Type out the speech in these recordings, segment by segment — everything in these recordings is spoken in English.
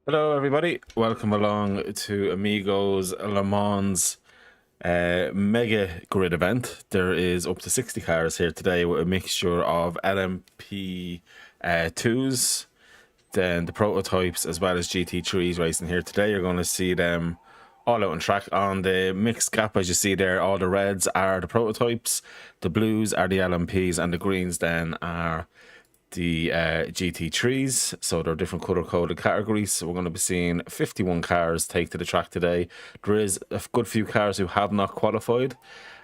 Hello everybody, welcome along to Amigos Le Mans mega grid event. There is up to 60 cars here today with a mixture of LMP 2s, then the prototypes as well as GT3s racing here today. You're going to see them all out on track. On the mixed gap, as you see there, all the reds are the prototypes, the blues are the LMPs, and the greens then are the GT3s. So they're different color coded categories. So we're going to be seeing 51 cars take to the track today. There is a good few cars who have not qualified,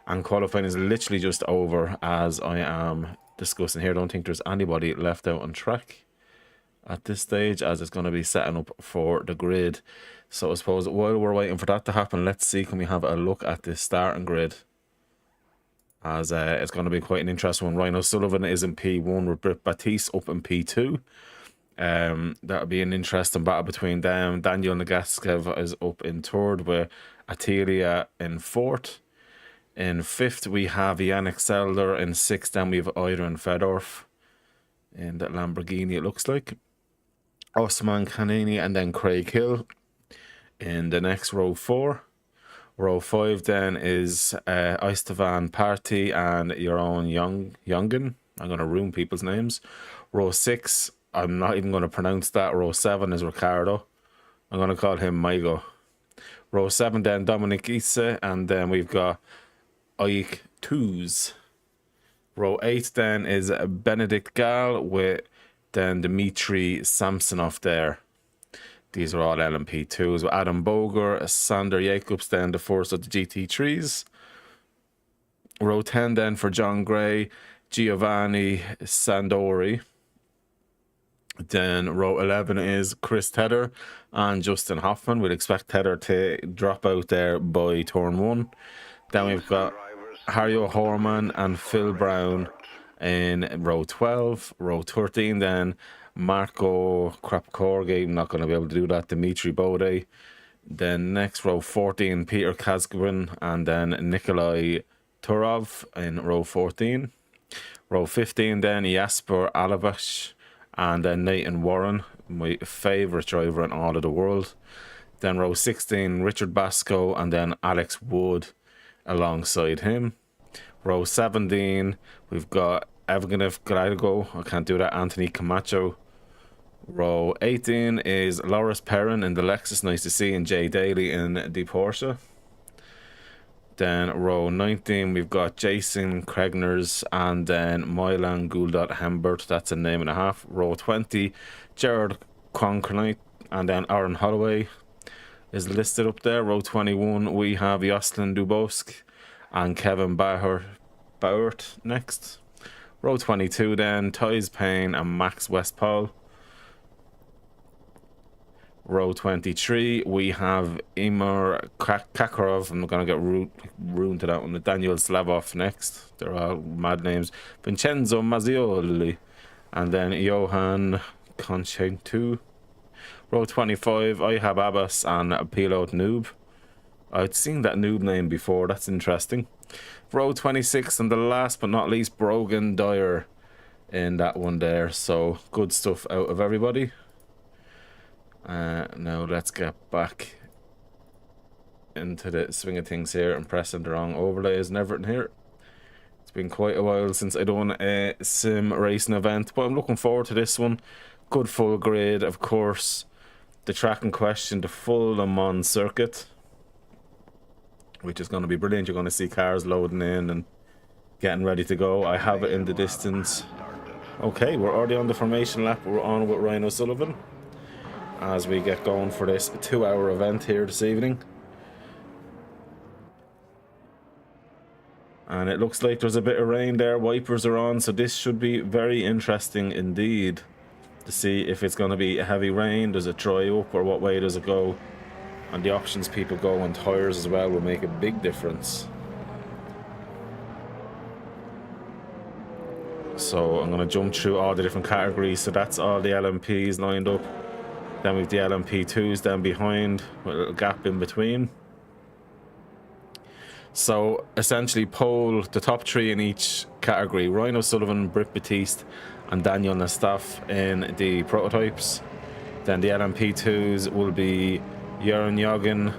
and qualifying is literally just over as I am discussing here. I don't think there's anybody left out on track at this stage, as it's going to be setting up for the grid. So I suppose while we're waiting for that to happen, let's see, can we have a look at this starting grid, as it's going to be quite an interesting one. Ryan O'Sullivan is in P1 with Britt Batiste up in P2. That'll be an interesting battle between them. Daniel Nagaskev is up in third with Attilia in fourth. In fifth we have Yannick Selder. In sixth then we have Iron Fedorf in that Lamborghini, it looks like. Osman Kanini and then Craig Hill in the next row 4. Row 5 then is Istvan Party and your own Youngin. I'm going to ruin people's names. Row 6, I'm not even going to pronounce that. Row 7 is Ricardo. I'm going to call him Maigo. Row 7 then Dominic Isse, and then we've got Ike Twos. Row 8 then is Benedict Gal with then Dmitry Samsonov there. These are all LMP2s with Adam Boger, Sander Jacobs, then the first of the GT3s. Row 10 then for John Gray, Giovanni Sandori. Then row 11 is Chris Tedder and Justin Hoffman. We'd expect Tedder to drop out there by turn 1. Then we've got Harry Horman and Phil Brown in row 12. Row 13 then Marco Krapkorgi, I'm not going to be able to do that, Dimitri Bode. Then next row 14, Peter Kazgrin, and then Nikolai Turov in row 14. Row 15 then Jasper Alavash, and then Nathan Warren, my favourite driver in all of the world. Then row 16, Richard Basco, and then Alex Wood alongside him. Row 17, we've got Evgenov Gradigo, I can't do that, Anthony Camacho. Row 18 is Loris Perrin in the Lexus, nice to see, and Jay Daly in the Porsche. Then row 19 we've got Jason Kregners and then Milan Guldat Hembert, that's a name and a half. Row 20 Gerard Conkernight and then Aaron Holloway is listed up there. Row 21 we have Jocelyn Dubowsk and Kevin Bauert next. Row 22 then Tyes Payne and Max Westphal. Row 23 we have Imar Kakarov, I'm not going to get ruined to that one, Daniel Slavov next, they're all mad names, Vincenzo Mazzioli and then Johan Conchentu. Row 25 I have Abbas and Pilot Noob. I'd seen that Noob name before, that's interesting. Row 26 and the last but not least Brogan Dyer in that one there. So good stuff out of everybody. Now let's get back into the swing of things here and pressing the wrong overlays and everything here. It's been quite a while since I done a sim racing event, but I'm looking forward to this one. Good full grid, of course. The track in question, the full Le Mans circuit, which is going to be brilliant. You're going to see cars loading in and getting ready to go. I have it in the distance. Okay, we're already on the formation lap. We're on with Ryan O'Sullivan as we get going for this 2-hour event here this evening. And it looks like there's a bit of rain there. Wipers are on, so this should be very interesting indeed to see if it's going to be a heavy rain. Does it dry up, or what way does it go? And the options people go on tyres as well will make a big difference. So I'm going to jump through all the different categories. So that's all the LMPs lined up. Then we've the LMP2s down behind with a little gap in between. So essentially the top three in each category: Ryan O'Sullivan, Britt Batiste and Daniel Nastaff in the prototypes. Then the LMP2s will be Jeroen Joggen,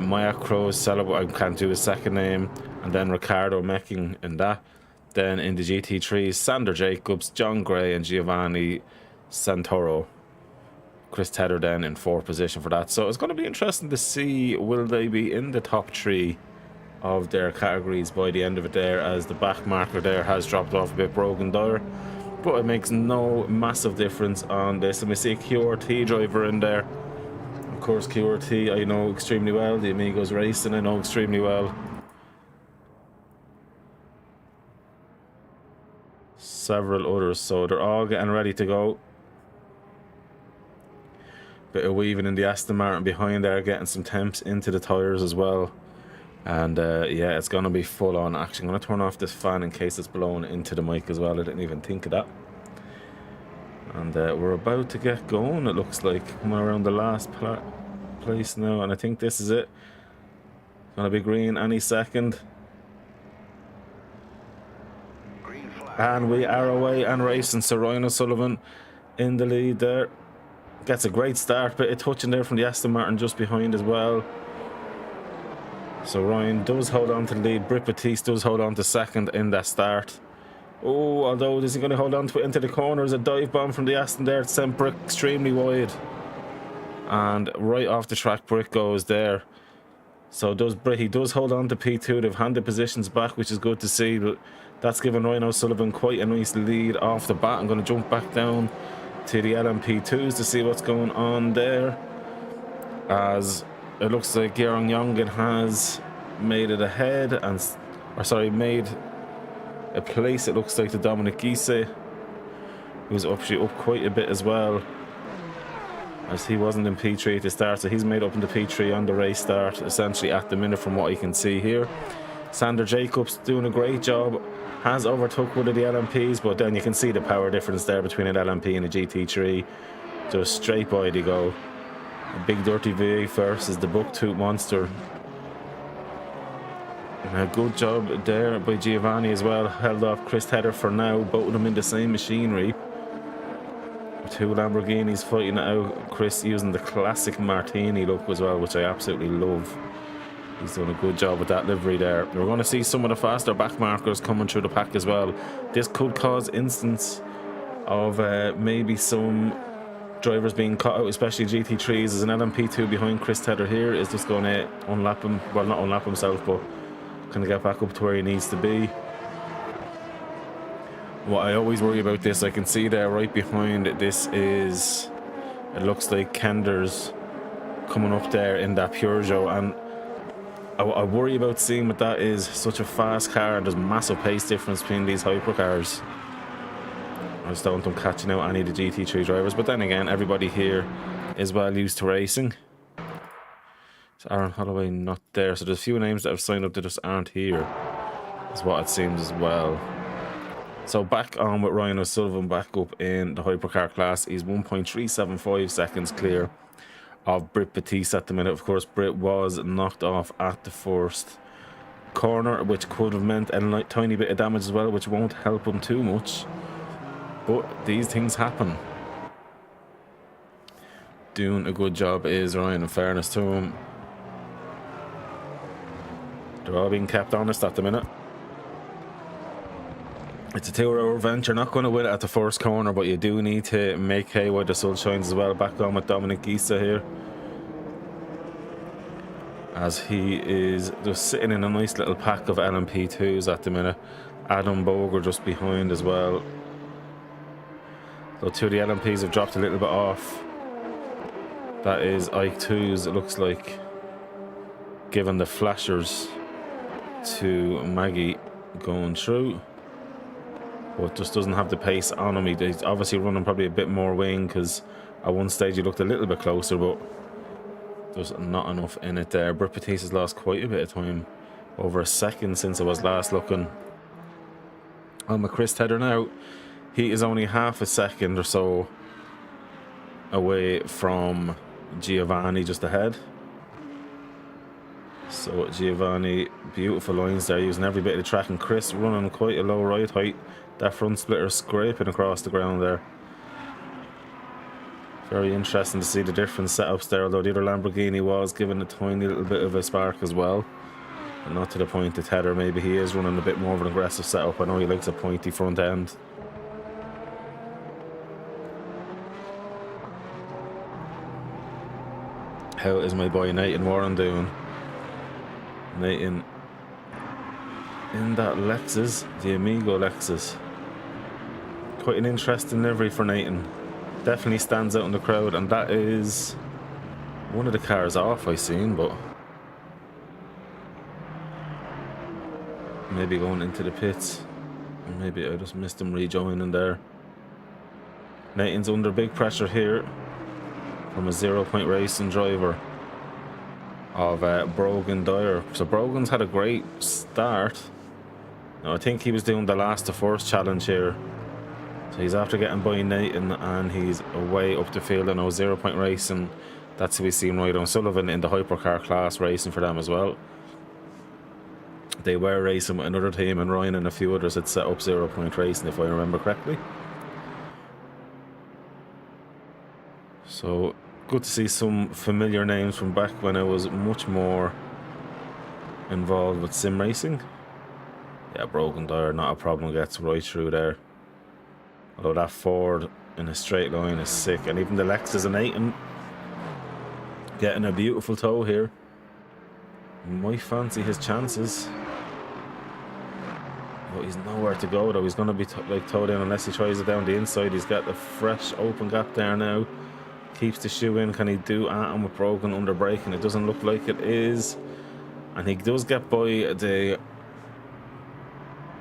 Maya Kroos, I can't do his second name, and then Ricardo Mecking in that. Then in the GT3s, Sander Jacobs, John Gray and Giovanni Santoro. Chris Tedder then in 4th position for that. So it's going to be interesting to see, will they be in the top 3 of their categories by the end of it there, as the back marker there has dropped off a bit broken there. But it makes no massive difference on this. And we see a QRT driver in there. Of course, QRT I know extremely well. The Amigos Racing I know extremely well. Several others, so they're all getting ready to go. Bit of weaving in the Aston Martin behind there, getting some temps into the tyres as well. And yeah, it's going to be full on action. I'm going to turn off this fan in case it's blown into the mic as well. I didn't even think of that. And we're about to get going, it looks like. Coming around the last place now, and I think this is it. Going to be green any second. And we are away and racing. So Ryan O'Sullivan in the lead there. Gets a great start, but a touch in there from the Aston Martin just behind as well. So Ryan does hold on to the lead. Britt Batiste does hold on to second in that start. Oh, although is he going to hold on to it into the corner? There's a dive bomb from the Aston there. It sent Britt extremely wide. And right off the track, Britt goes there. So does Britt. He does hold on to P2. They've handed positions back, which is good to see. But that's given Ryan O'Sullivan quite a nice lead off the bat. I'm going to jump back down to the LMP2s to see what's going on there, as it looks like Jeroen Joggen has made it ahead and, made a place. It looks like to Dominic Giese, who's actually up quite a bit as well, as he wasn't in P3 at the start, so he's made up into P3 on the race start essentially at the minute from what you can see here. Sander Jacobs doing a great job, has overtook one of the LMPs, but then you can see the power difference there between an LMP and a GT3. Just straight by they go. A big dirty V versus the buck-tooth monster. And a good job there by Giovanni as well. Held off Chris Tedder for now. Both of them in the same machinery. Two Lamborghinis fighting it out. Chris using the classic Martini look as well, which I absolutely love. He's done a good job with that livery there. We're going to see some of the faster back markers coming through the pack as well. This could cause instance of maybe some drivers being caught out, especially GT3s. As an LMP2 behind Chris Tedder here is just going to unlap him. Well, not unlap himself, but kind of get back up to where he needs to be. What I always worry about this, I can see there right behind, this is, it looks like Kenders coming up there in that Peugeot, and I worry about seeing what that is. Such a fast car, and there's massive pace difference between these hypercars. I just don't think I'm catching out any of the GT3 drivers, but then again, everybody here is well used to racing. So Aaron Holloway not there, so there's a few names that have signed up that just aren't here, is what it seems as well. So back on with Ryan O'Sullivan, back up in the hypercar class. He's 1.375 seconds clear of Britt Batiste at the minute. Of course, Britt was knocked off at the first corner, which could have meant a tiny bit of damage as well, which won't help him too much. But these things happen. Doing a good job is Ryan, in fairness to him. They're all being kept honest at the minute. It's a 2-hour event. You're not going to win it at the first corner, but you do need to make hay while the sun shines as well. Back on with Dominic Gisa here, as he is just sitting in a nice little pack of LMP2s at the minute. Adam Boger just behind as well. Though 2 of the LMPs have dropped a little bit off. That is Ike 2's, it looks like, giving the flashers to Maggie going through. But just doesn't have the pace on him. He's obviously running probably a bit more wing, because at one stage he looked a little bit closer, but there's not enough in it there. Britt Batiste has lost quite a bit of time, over a second since I was last looking. On my Chris Tedder now, he is only half a second or so away from Giovanni just ahead. So Giovanni, beautiful lines there, using every bit of the track, and Chris running quite a low ride height. That front splitter scraping across the ground there. Very interesting to see the different setups there, although the other Lamborghini was giving a tiny little bit of a spark as well. But not to the point that Tedder, maybe he is running a bit more of an aggressive setup. I know he likes a pointy front end. How is my boy Nathan Warren doing? Nathan in that Lexus, the Amigo Lexus. Quite an interesting livery for Nathan. Definitely stands out in the crowd, and that is one of the cars off I seen, but maybe going into the pits. Or maybe I just missed him rejoining there. Nathan's under big pressure here from a 0 Point Racing driver of Brogan Dyer. So Brogan's had a great start. Now I think he was doing the last to first challenge here. So he's after getting by Nathan, and he's away up the field. I know 0 Point Racing, that's who we've seen Ryan O'Sullivan in the hypercar class racing for them as well. They were racing with another team, and Ryan and a few others had set up 0 Point Racing, if I remember correctly. So good to see some familiar names from back when I was much more involved with sim racing. Yeah, Brogan Dyer, not a problem, gets right through there. Although that Ford in a straight line is sick, and even the Lexus and Nathan getting a beautiful tow here. Might fancy his chances, but he's nowhere to go though. He's going to be towed in unless he tries it down the inside. He's got a fresh open gap there now. Keeps the shoe in. Can he do at him with Brogan under braking? It doesn't look like it is, and he does get by the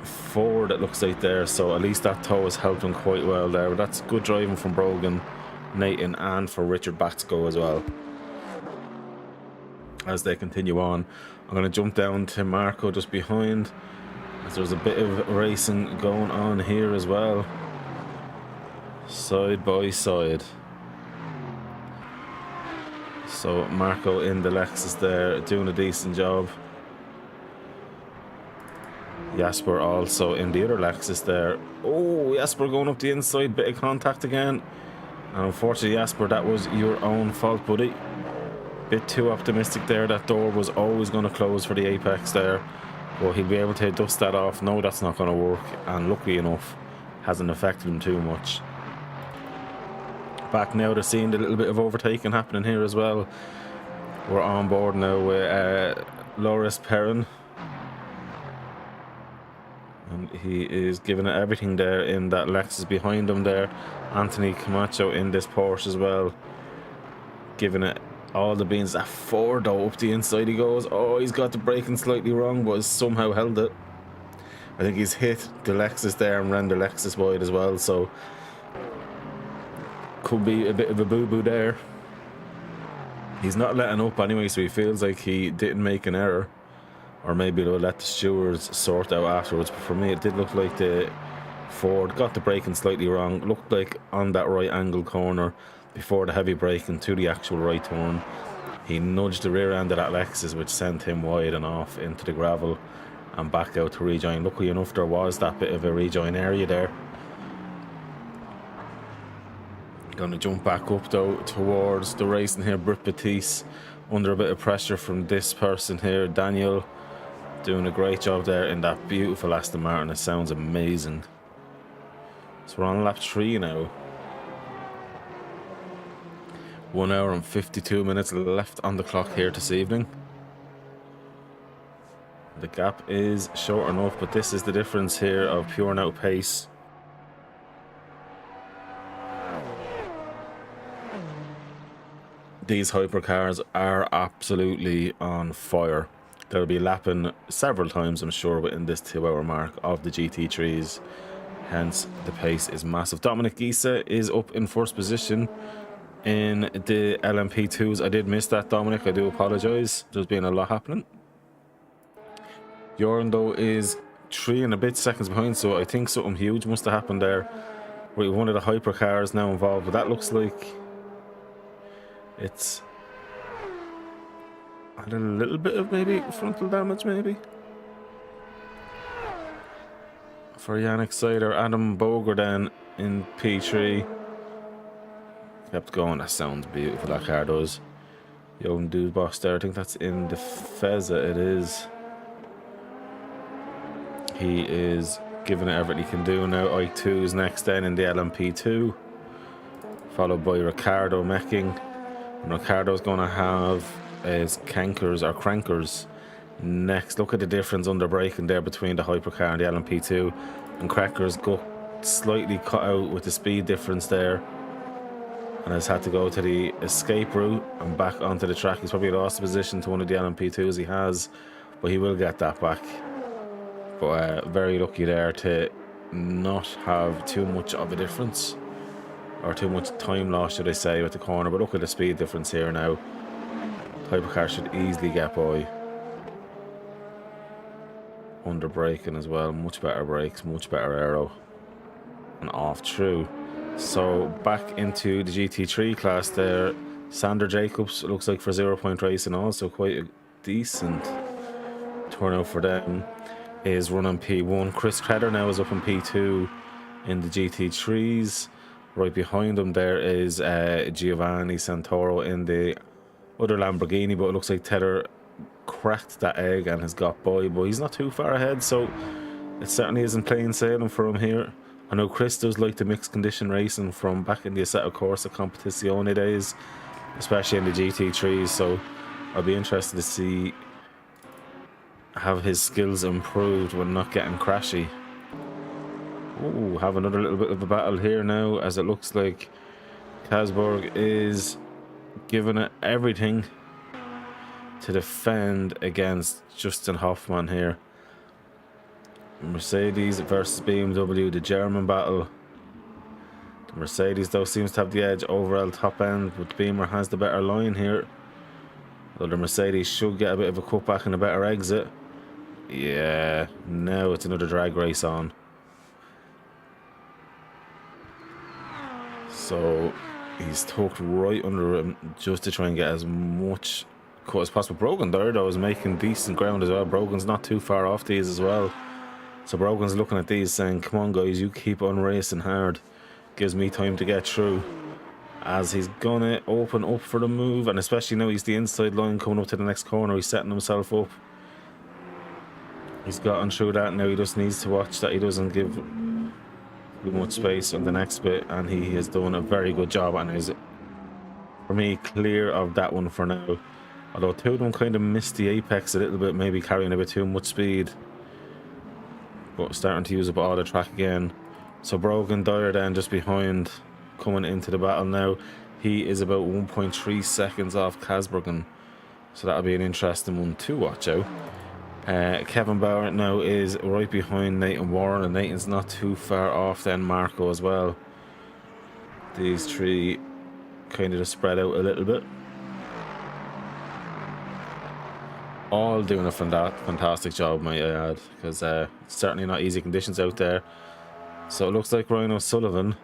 Ford, it looks like there, so at least that tow has helped him quite well there. But that's good driving from Brogan, Nathan, and for Richard Batsko as well. As they continue on, I'm going to jump down to Marco just behind, as there's a bit of racing going on here as well, side by side. So Marco in the Lexus there, doing a decent job. Jasper also in the other Lexus there. Oh, Jasper going up the inside, bit of contact again. And unfortunately, Jasper, that was your own fault, buddy. Bit too optimistic there. That door was always going to close for the apex there. But he'll be able to dust that off. No, that's not going to work. And luckily enough, hasn't affected him too much. Back now, they're seeing a little bit of overtaking happening here as well. We're on board now with Loris Perrin. And he is giving it everything there in that Lexus behind him there. Anthony Camacho in this Porsche as well, giving it all the beans. That Ford though, up the inside he goes. Oh, he's got the braking slightly wrong, but has somehow held it. I think he's hit the Lexus there and ran the Lexus wide as well, so could be a bit of a boo-boo there. He's not letting up anyway, so he feels like he didn't make an error. Or maybe they'll let the stewards sort out afterwards. But for me, it did look like the Ford got the braking slightly wrong. Looked like on that right angle corner before the heavy braking to the actual right turn, he nudged the rear end of that Lexus, which sent him wide and off into the gravel and back out to rejoin. Luckily enough, there was that bit of a rejoin area there. Going to jump back up though towards the racing here. Britt Batiste under a bit of pressure from this person here, Daniel Doing a great job there in that beautiful Aston Martin. It sounds amazing. So we're on lap 3 now. 1 hour and 52 minutes left on the clock here this evening. The gap is short enough, but this is the difference here of pure and out pace. These hypercars are absolutely on fire. They'll be lapping several times, I'm sure, within this 2-hour mark of the GT3s. Hence, the pace is massive. Dominic Gisa is up in first position in the LMP2s. I did miss that, Dominic. I do apologise. There's been a lot happening. Jordan, though, is 3 and a bit seconds behind, so I think something huge must have happened there. With one of the hypercars now involved, but that looks like it's had a little bit of maybe frontal damage, maybe. For Yannick Sider, Adam Boger then in P3. Kept going. That sounds beautiful, that car does. Young dude boss there. I think that's in the Fezza, it is. He is giving it everything he can do now. I2 is next then in the LMP2. Followed by Ricardo Mecking. And Ricardo's going to have his crankers next. Look at the difference under braking there between the hypercar and the LMP2. And Crackers got slightly cut out with the speed difference there. And has had to go to the escape route and back onto the track. He's probably lost the position to one of the LMP2s he has, but he will get that back. But very lucky there to not have too much of a difference, or too much time loss, should I say, with the corner. But look at the speed difference here now. Hypercar should easily get by. Under braking as well, much better brakes, much better aero, and off through. So back into the GT3 class there. Sander Jacobs, looks like for 0 Point Racing, also quite a decent turnout for them, is running P1. Chris Credder now is up in P2 in the GT3s. Right behind him there is Giovanni Santoro in the other Lamborghini, but it looks like Tedder cracked that egg and has got by, but he's not too far ahead, so it certainly isn't plain sailing for him here. I know Chris does like the mixed condition racing from back in the Assetto Corsa Competizione days, especially in the GT3s, so I'll be interested to see have his skills improved when not getting crashy. Oh, have another little bit of a battle here now, as it looks like Kasberg is giving it everything to defend against Justin Hoffman here. Mercedes versus BMW, the German battle. The Mercedes though seems to have the edge overall top end, but Beamer has the better line here. Though the Mercedes should get a bit of a cutback and a better exit. Yeah, now it's another drag race on. So he's tucked right under him just to try and get as much cut as possible. Brogan there though is making decent ground as well. Brogan's not too far off these as well. So Brogan's looking at these saying, come on guys, you keep on racing hard. Gives me time to get through. As he's gonna open up for the move, and especially now he's the inside line coming up to the next corner. He's setting himself up. He's gotten through that. Now he just needs to watch that he doesn't give too much space on the next bit, and he has done a very good job and is, for me, clear of that one for now. Although two of them kind of missed the apex a little bit, maybe carrying a bit too much speed, but starting to use up all the track again. So Brogan Dyer then just behind, coming into the battle now. He is about 1.3 seconds off Kasbergen, so that'll be an interesting one to watch out. Kevin Bauer now is right behind Nathan Warren, and Nathan's not too far off then Marco as well. These three kind of just spread out a little bit. All doing a fantastic job, might I add, because certainly not easy conditions out there. So it looks like Ryan O'Sullivan,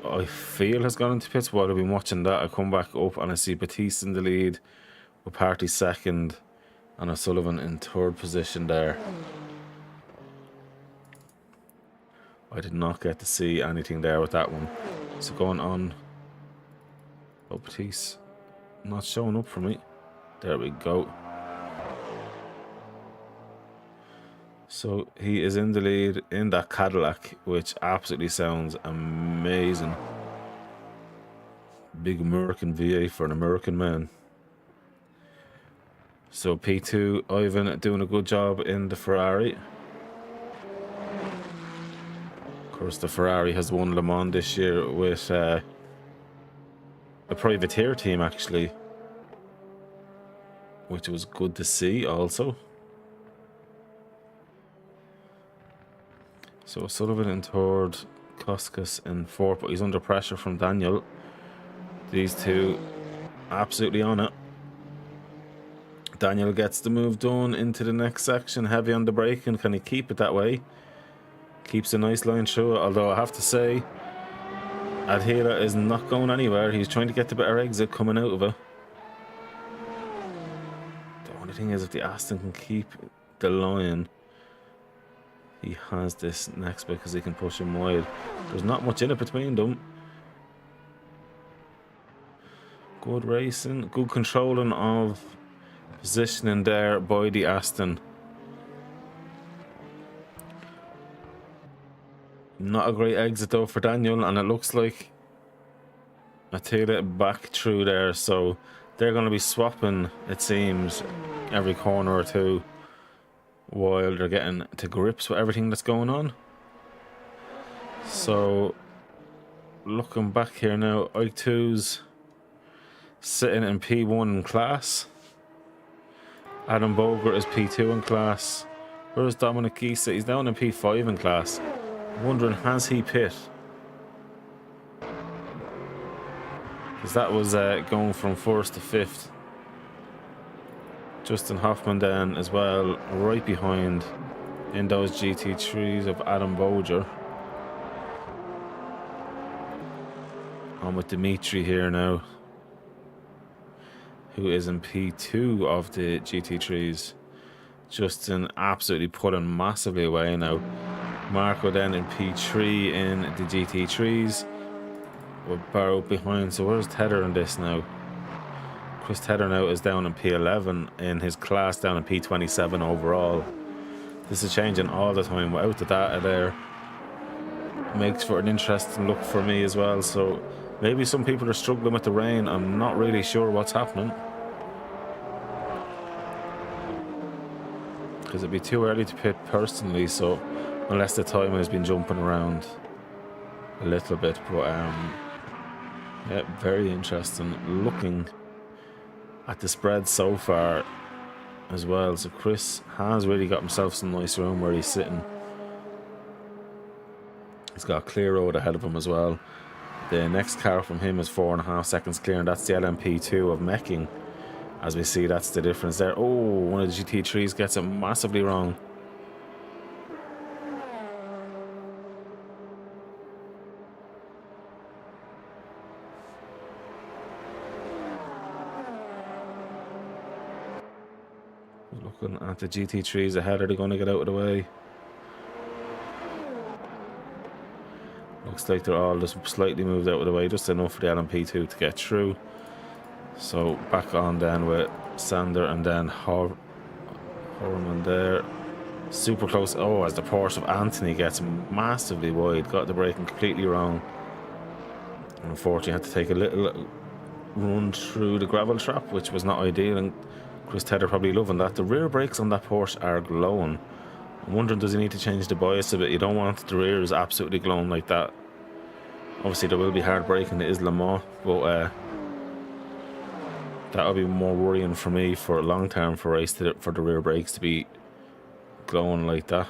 I feel, has gone into pits. While I've been watching that, I come back up and I see Batiste in the lead, with Party second, and O'Sullivan in third position there. I did not get to see anything there with that one. So going on. Oh, Batiste not showing up for me. There we go. So he is in the lead in that Cadillac, which absolutely sounds amazing. Big American V8 for an American man. So P2, Ivan doing a good job in the Ferrari. Of course, the Ferrari has won Le Mans this year with a privateer team, actually, which was good to see also. So Sullivan in third, Koskas in fourth, but he's under pressure from Daniel. These two absolutely on it. Daniel gets the move done into the next section, heavy on the braking. Can he keep it that way? Keeps a nice line through it, although I have to say, Adhira is not going anywhere. He's trying to get the better exit coming out of it. The only thing is, if the Aston can keep the line, he has this next bit because he can push him wide. There's not much in it between them. Good racing, good controlling of positioning there by the Aston. Not a great exit though for Daniel, and it looks like Attila back through there, so they're going to be swapping, it seems, every corner or two while they're getting to grips with everything that's going on. So looking back here now, I2's sitting in P1 in class. Adam Boger is P2 in class. Where's Dominic Gisa? He's down in P5 in class. Wondering, has he pit? Because that was going from first to fifth. Justin Hoffman then as well, right behind in those GT3s of Adam Boger. I'm with Dimitri here now, who is in P2 of the GT3s. Justin absolutely pulling massively away now. Marco then in P3 in the GT3s. With Barrow behind. So where's Tedder in this now? Chris Tedder now is down in P11 in his class, down in P27 overall. This is changing all the time without the data there. Makes for an interesting look for me as well. So maybe some people are struggling with the rain. I'm not really sure what's happening, because it'd be too early to pit personally, so unless the time has been jumping around a little bit. But yeah, very interesting looking at the spread so far as well. So Chris has really got himself some nice room where he's sitting. He's got a clear road ahead of him as well. The next car from him is 4.5 seconds clear, and that's the LMP2 of Mecking. As we see, that's the difference there. Oh, one of the GT3s gets it massively wrong. Looking at the GT3s ahead, are they going to get out of the way? Looks like they're all just slightly moved out of the way, just enough for the LMP2 to get through. So back on then with Sander and then Horman there. Super close. Oh, as the Porsche of Anthony gets massively wide. Got the braking completely wrong. And unfortunately had to take a little run through the gravel trap, which was not ideal. And Chris Tedder probably loving that. The rear brakes on that Porsche are glowing. I'm wondering, does he need to change the bias a bit? You don't want the rears absolutely glowing like that. Obviously there will be hard braking, it is Le Mans, but that would be more worrying for me for a long term for race for the rear brakes to be glowing like that.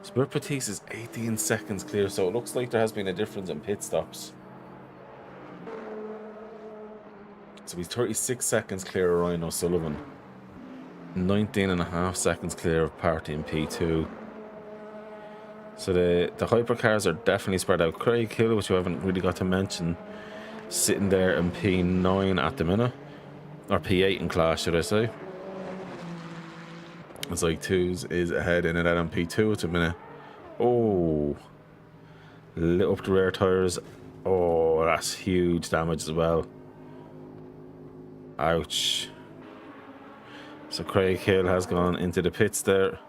Spirit Patisse is 18 seconds clear, so it looks like there has been a difference in pit stops. So he's 36 seconds clear of Ryan O'Sullivan. 19.5 seconds clear of Party in P2. So the hypercars are definitely spread out. Craig Hill, which we haven't really got to mention, sitting there in P9 at the minute. Or P8 in class, should I say. It's like twos is ahead in it at P2 at the minute. Oh, lit up the rear tires. Oh, that's huge damage as well. Ouch. So Craig Hill has gone into the pits there.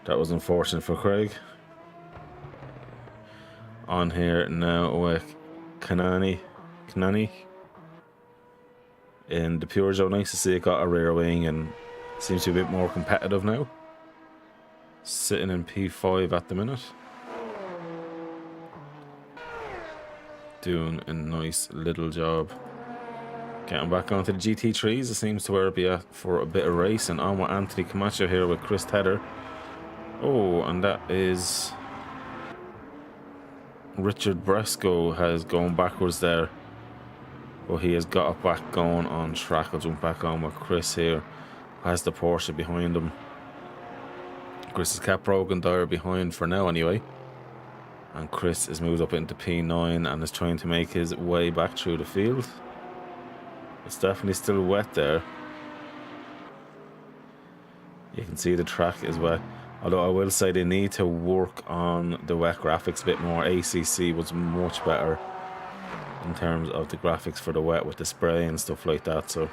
That was unfortunate for Craig. On here now with Kanani in the Peugeot. Nice to see it got a rear wing and seems to be a bit more competitive now. Sitting in P5 at the minute. Doing a nice little job. Getting back onto the GT3s. It seems to where it'll be at for a bit of racing. On with Anthony Camacho here with Chris Tedder. Oh, and that is Richard Bresco has gone backwards there. But he has got it back going on track. I'll jump back on with Chris here. Has the Porsche behind him. Chris has kept broken tire behind for now anyway. And Chris has moved up into P9 and is trying to make his way back through the field. It's definitely still wet there. You can see the track is wet. Although I will say they need to work on the wet graphics a bit more. ACC was much better in terms of the graphics for the wet with the spray and stuff like that. So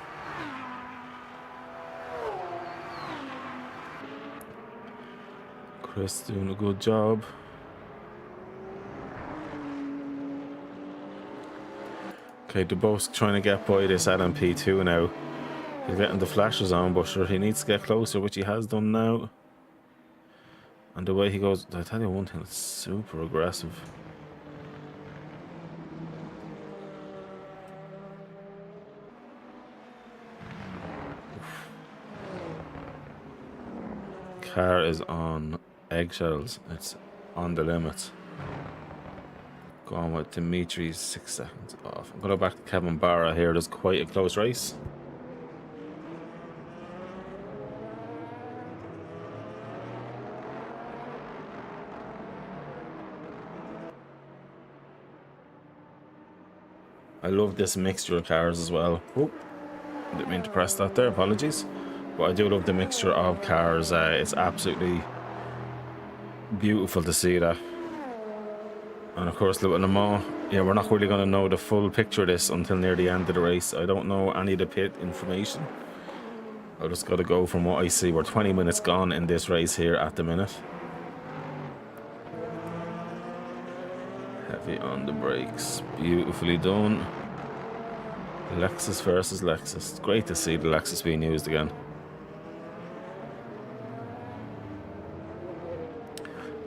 Chris doing a good job. Okay, they're both trying to get by this Adam P2 now. He's getting the flashes on, but sure, he needs to get closer, which he has done now. And the way he goes, I'll tell you one thing, it's super aggressive. Car is on eggshells. It's on the limits. Going with Dimitri, 6 seconds off. I'm going to go back to Kevin Barra here. There's quite a close race. I love this mixture of cars as well. Oh, didn't mean to press that there, apologies. But I do love the mixture of cars. It's absolutely beautiful to see that. And of course, Le Mans, yeah, we're not really going to know the full picture of this until near the end of the race. I don't know any of the pit information. I just got to go from what I see. We're 20 minutes gone in this race here at the minute. Heavy on the brakes, beautifully done. Lexus versus Lexus. Great to see the Lexus being used again.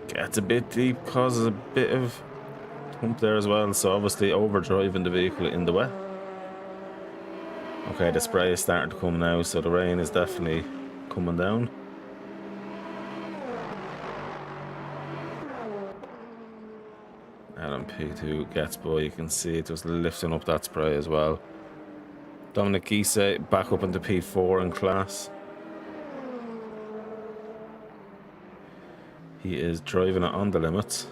Gets a bit deep, causes a bit of hump there as well, so obviously overdriving the vehicle in the wet. Okay, the spray is starting to come now, so the rain is definitely coming down. Adam P2 gets by, you can see it just lifting up that spray as well. Dominic Giese back up into P4 in class. He is driving it on the limits,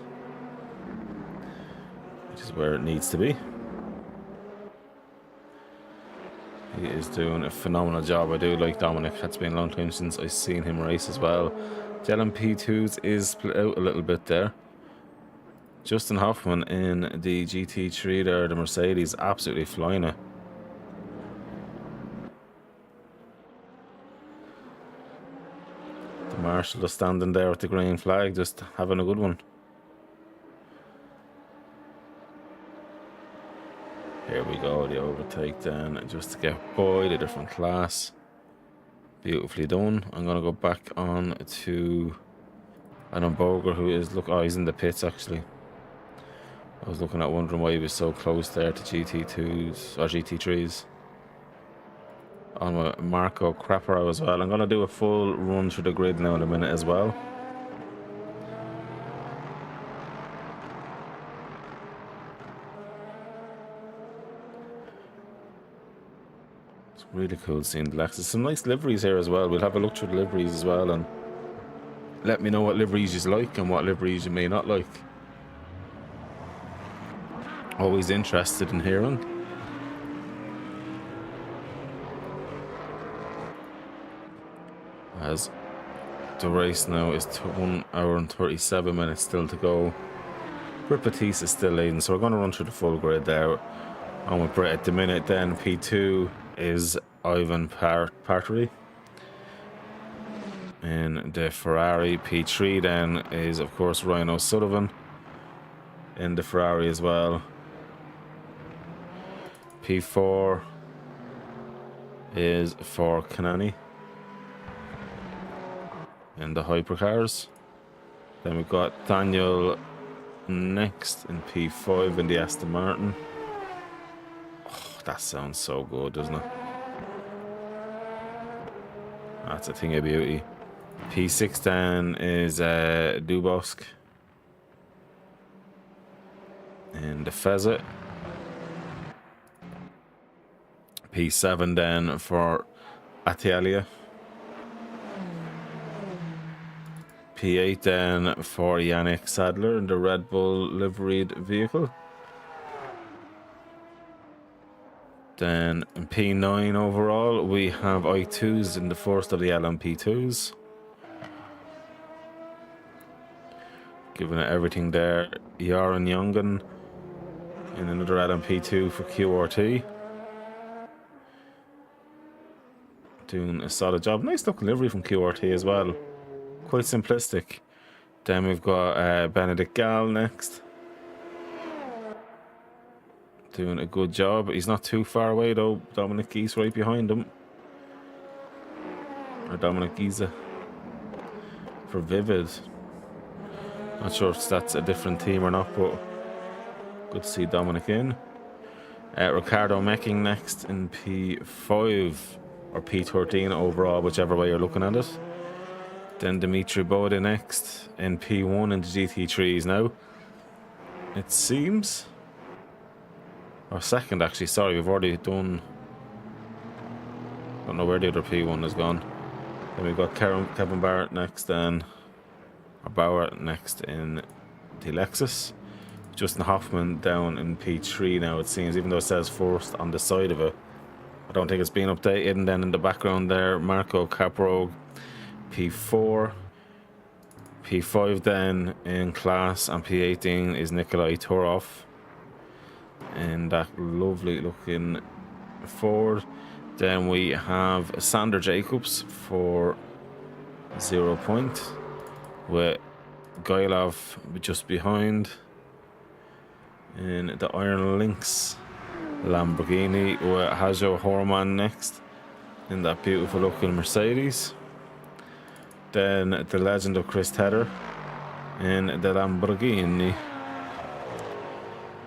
which is where it needs to be. He is doing a phenomenal job. I do like Dominic. It's been a long time since I've seen him race as well. The LMP2s is split out a little bit there. Justin Hoffman in the GT3 there, the Mercedes, absolutely flying it. The Marshal is standing there with the green flag, just having a good one. Here we go, the overtake then, just to get by the different class. Beautifully done. I'm going to go back on to Adam Boger, who is, look, oh, he's in the pits actually. I was looking at wondering why he was so close there to GT2s or GT3s. On with Marco Crappero as well. I'm going to do a full run through the grid now in a minute as well. It's really cool seeing the Lexus. Some nice liveries here as well. We'll have a look through the liveries as well and let me know what liveries you like and what liveries you may not like. Always interested in hearing. As the race now is 1 hour and 37 minutes still to go. Britt Batiste is still leading, so we're going to run through the full grid there. On with Britt at the minute then. P2 is Ivan Partry. In the Ferrari P3 then is of course Ryan O'Sullivan in the Ferrari as well. P4 is for Kanani in the hypercars. Then we've got Daniel next in P5 in the Aston Martin. Oh, that sounds so good, doesn't it? That's a thing of beauty. P6 then is Dubovsk in the Fezit. P7 then for Atialia. P8 then for Yannick Sadler in the Red Bull liveried vehicle. Then in P9 overall, we have I2s in the first of the LMP2s. Giving it everything there. Yaron Youngen in another LMP2 for QRT. Doing a solid job. Nice looking livery from QRT as well. Quite simplistic. Then we've got Benedict Gall next. Doing a good job. He's not too far away though. Dominic Geese right behind him. Or Dominic Giese for Vivid. Not sure if that's a different team or not, but good to see Dominic in. Ricardo Mecking next in P5 or P13 overall, whichever way you're looking at it. Then Dimitri Bode next in P1 in the GT3s now. It seems. Or second actually, sorry, we've already done. Don't know where the other P1 has gone. Then we've got Kevin Barrett next then. Or Bauer next in the Lexus. Justin Hoffman down in P3 now, it seems, even though it says first on the side of it. I don't think it's been updated. And then in the background there, Marco Caprogue, P4. P5 then in class, and P18 is Nikolai Turov. And that lovely looking Ford. Then we have Sander Jacobs for 0 point, with Gailov just behind. In the Iron Lynx Lamborghini with Hajo Horman next in that beautiful looking Mercedes. Then the legend of Chris Tedder in the Lamborghini.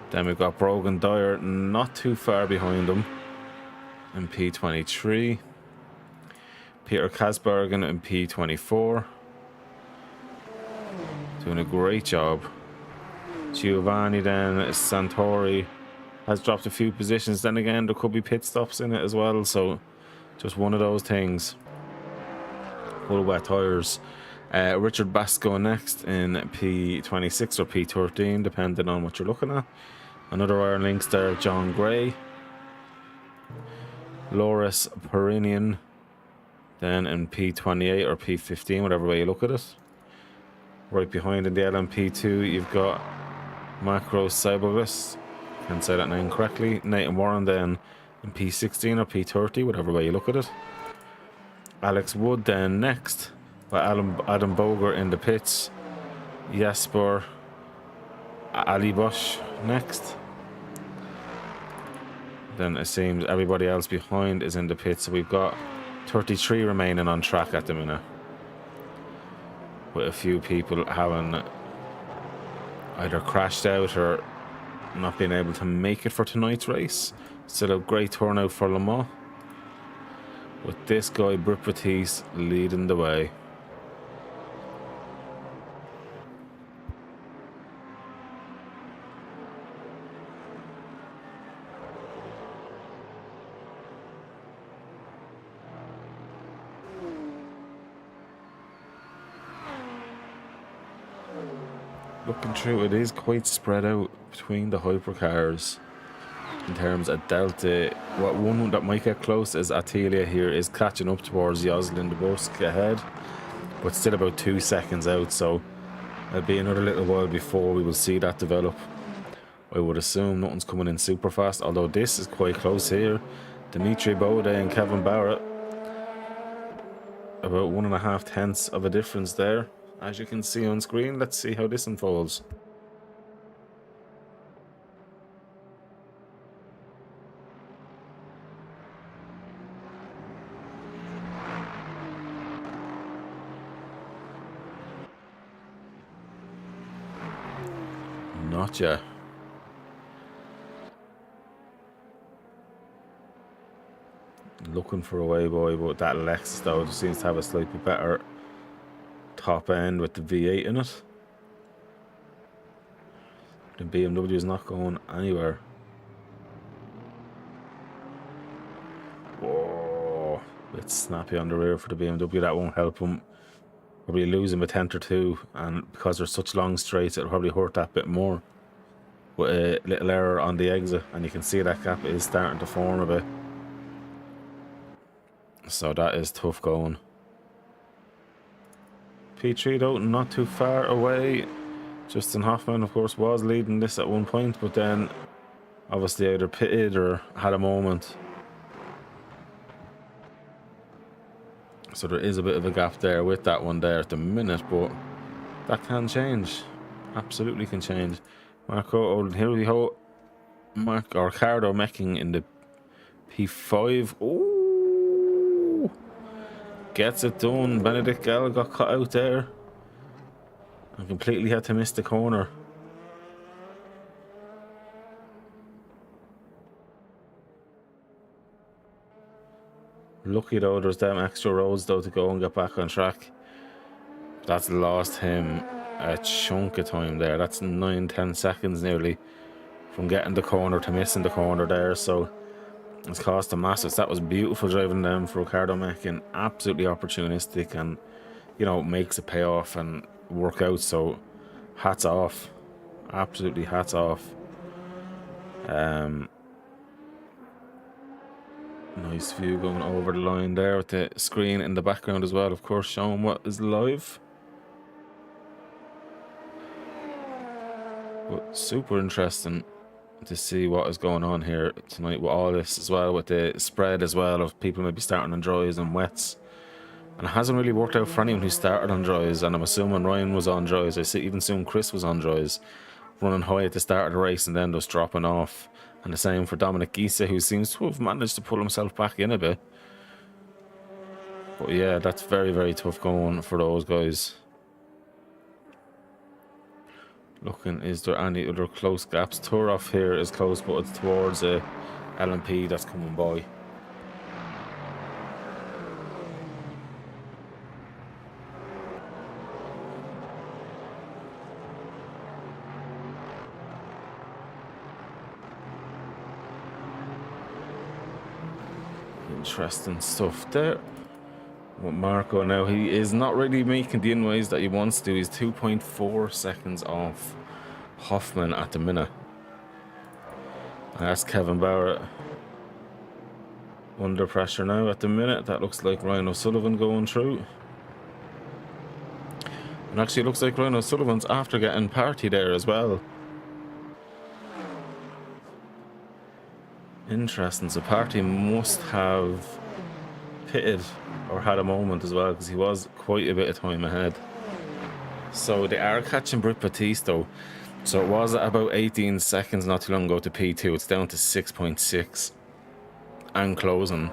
Then we've got Brogan Dyer not too far behind him in P23. Peter Kasbergen in P24. Doing a great job. Giovanni then Santori has dropped a few positions. Then again, there could be pit stops in it as well, so just one of those things. Full wet tires. Richard Basco next in P26 or P13, depending on what you're looking at. Another Iron Lynx there, John Gray. Loris Perinian then in P28 or P15, whatever way you look at it. Right behind in the LMP2, you've got Macro Cybergus, can't say that name correctly. Nathan Warren then in P16 or P30, whatever way you look at it. Alex Wood then next, by Adam Boger in the pits. Jesper Ali Bosch next. Then it seems everybody else behind is in the pits, so we've got 33 remaining on track at the minute, with a few people having either crashed out or not being able to make it for tonight's race. Still a great turnout for Le Mans, with this guy Britt Batiste leading the way. Looking through, it is quite spread out between the hypercars in terms of delta. What one that might get close is Attilia here is catching up towards Joslin de Busk ahead, but still about 2 seconds out, so it'll be another little while before we will see that develop. I would assume nothing's coming in super fast, although this is quite close here. Dimitri Bode and Kevin Barrett. About 1.5 tenths of a difference there, as you can see on screen. Let's see how this unfolds. Not yet. Looking for a way boy, but that Lexus though seems to have a slightly better top end with the V8 in it. The BMW is not going anywhere. Whoa, bit snappy on the rear for the BMW. That won't help him. Probably lose him a tenth or two, and because there's such long straights, it'll probably hurt that bit more. With a little error on the exit, and you can see that gap is starting to form a bit. So that is tough going. P3 though, not too far away. Justin Hoffman, of course, was leading this at one point, but then obviously either pitted or had a moment. So there is a bit of a gap there with that one there at the minute, but that can change. Absolutely can change. Marco, here we go. Ricardo Mecking in the P5. Ooh, gets it done. Benedict Gell got cut out there and completely had to miss the corner. Lucky though, there's them extra roads though to go and get back on track. That's lost him a chunk of time there. That's 9-10 seconds nearly from getting the corner to missing the corner there. So it's cost him massive. That was beautiful driving them for Ricardo Mecking. Absolutely opportunistic, and you know, makes it pay off and work out. So hats off, absolutely hats off. Nice view going over the line there with the screen in the background as well, of course, showing what is live. But super interesting to see what is going on here tonight with all this as well, with the spread as well of people maybe starting on dries and wets. And it hasn't really worked out for anyone who started on dries, and I'm assuming Ryan was on dries. I see even soon Chris was on dries, running high at the start of the race and then just dropping off. And the same for Dominic Giese, who seems to have managed to pull himself back in a bit. But yeah, that's very, very tough going for those guys. Looking, is there any other close gaps? Turov here is close, but it's towards a LMP that's coming by. Interesting stuff there. With Marco now, he is not really making the inways that he wants to. He's 2.4 seconds off Hoffman at the minute. And that's Kevin Barrett under pressure now at the minute. That looks like Ryan O'Sullivan going through. And actually it looks like Ryan O'Sullivan's after getting party there as well. Interesting. So Party must have pitted or had a moment as well, because he was quite a bit of time ahead. So they are catching Britt Batiste though. So it was at about 18 seconds not too long ago to P2. It's down to 6.6 and closing.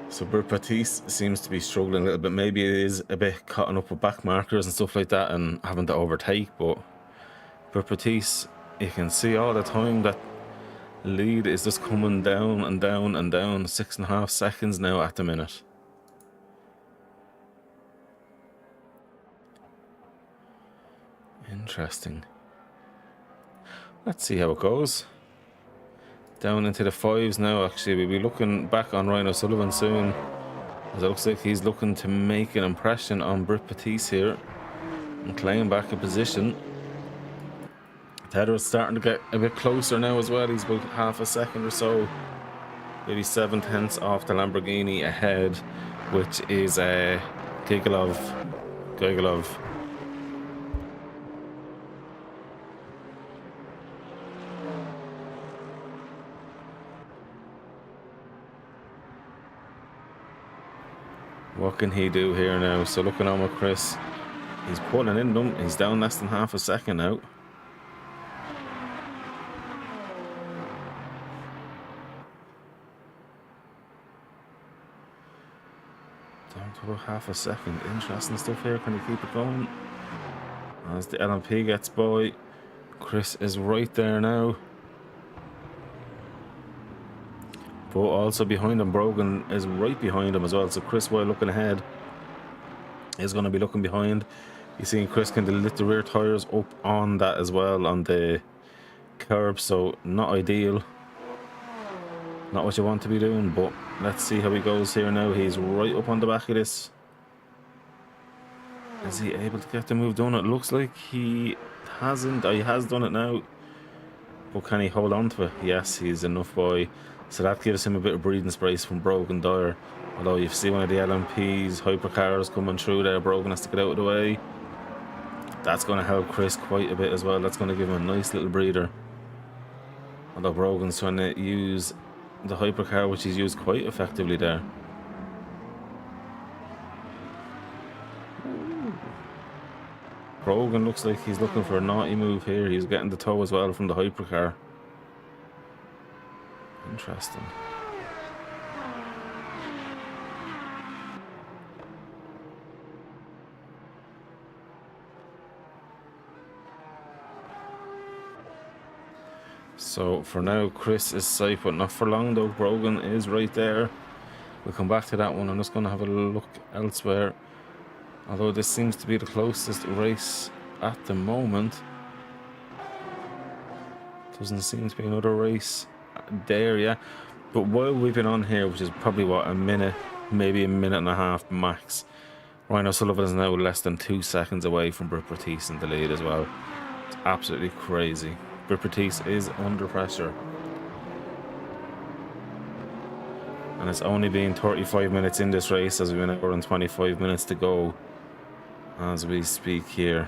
So Britt Batiste seems to be struggling a little bit. Maybe it is a bit caught up with back markers and stuff like that and having to overtake, but Britt Batiste, you can see all the time that lead is just coming down and down and down. 6.5 seconds now at the minute. Interesting. Let's see how it goes. Down into the 5s now, actually. We'll be looking back on Ryan O'Sullivan soon, as it looks like he's looking to make an impression on Britt Batiste here and claim back a position. Tedder's starting to get a bit closer now as well. He's about half a second or so, maybe 7/10 off the Lamborghini ahead, which is Gigolov. What can he do here now? So looking on with Chris, he's pulling in them. He's down less than half a second now. Down to about half a second. Interesting stuff here. Can he keep it going? As the LMP gets by, Chris is right there now. But also behind him, Brogan is right behind him as well. So Chris, while looking ahead, is going to be looking behind. You see Chris kind of lift the rear tyres up on that as well, on the curb. So not ideal. Not what you want to be doing, but let's see how he goes here now. He's right up on the back of this. Is he able to get the move done? It looks like he hasn't. He has done it now. But can he hold on to it? Yes, he's enough boy. So that gives him a bit of breathing space from Brogan there. Although you see one of the LMPs, hypercars coming through there, Brogan has to get out of the way. That's going to help Chris quite a bit as well. That's going to give him a nice little breather. Although Brogan's trying to use the hypercar, which he's used quite effectively there. Brogan looks like he's looking for a naughty move here. He's getting the tow as well from the hypercar. Interesting. So for now, Chris is safe, but not for long though. Brogan is right there. We'll come back to that one. I'm just going to have a look elsewhere. Although this seems to be the closest race at the moment. Doesn't seem to be another race there, yeah. But while we've been on here, which is probably what, a minute, maybe a minute and a half max, Ryan O'Sullivan is now less than 2 seconds away from Britt Bertice in the lead as well. It's absolutely crazy. Britt Bertice is under pressure. And it's only been 35 minutes in this race, as we've been hour and 25 minutes to go as we speak here.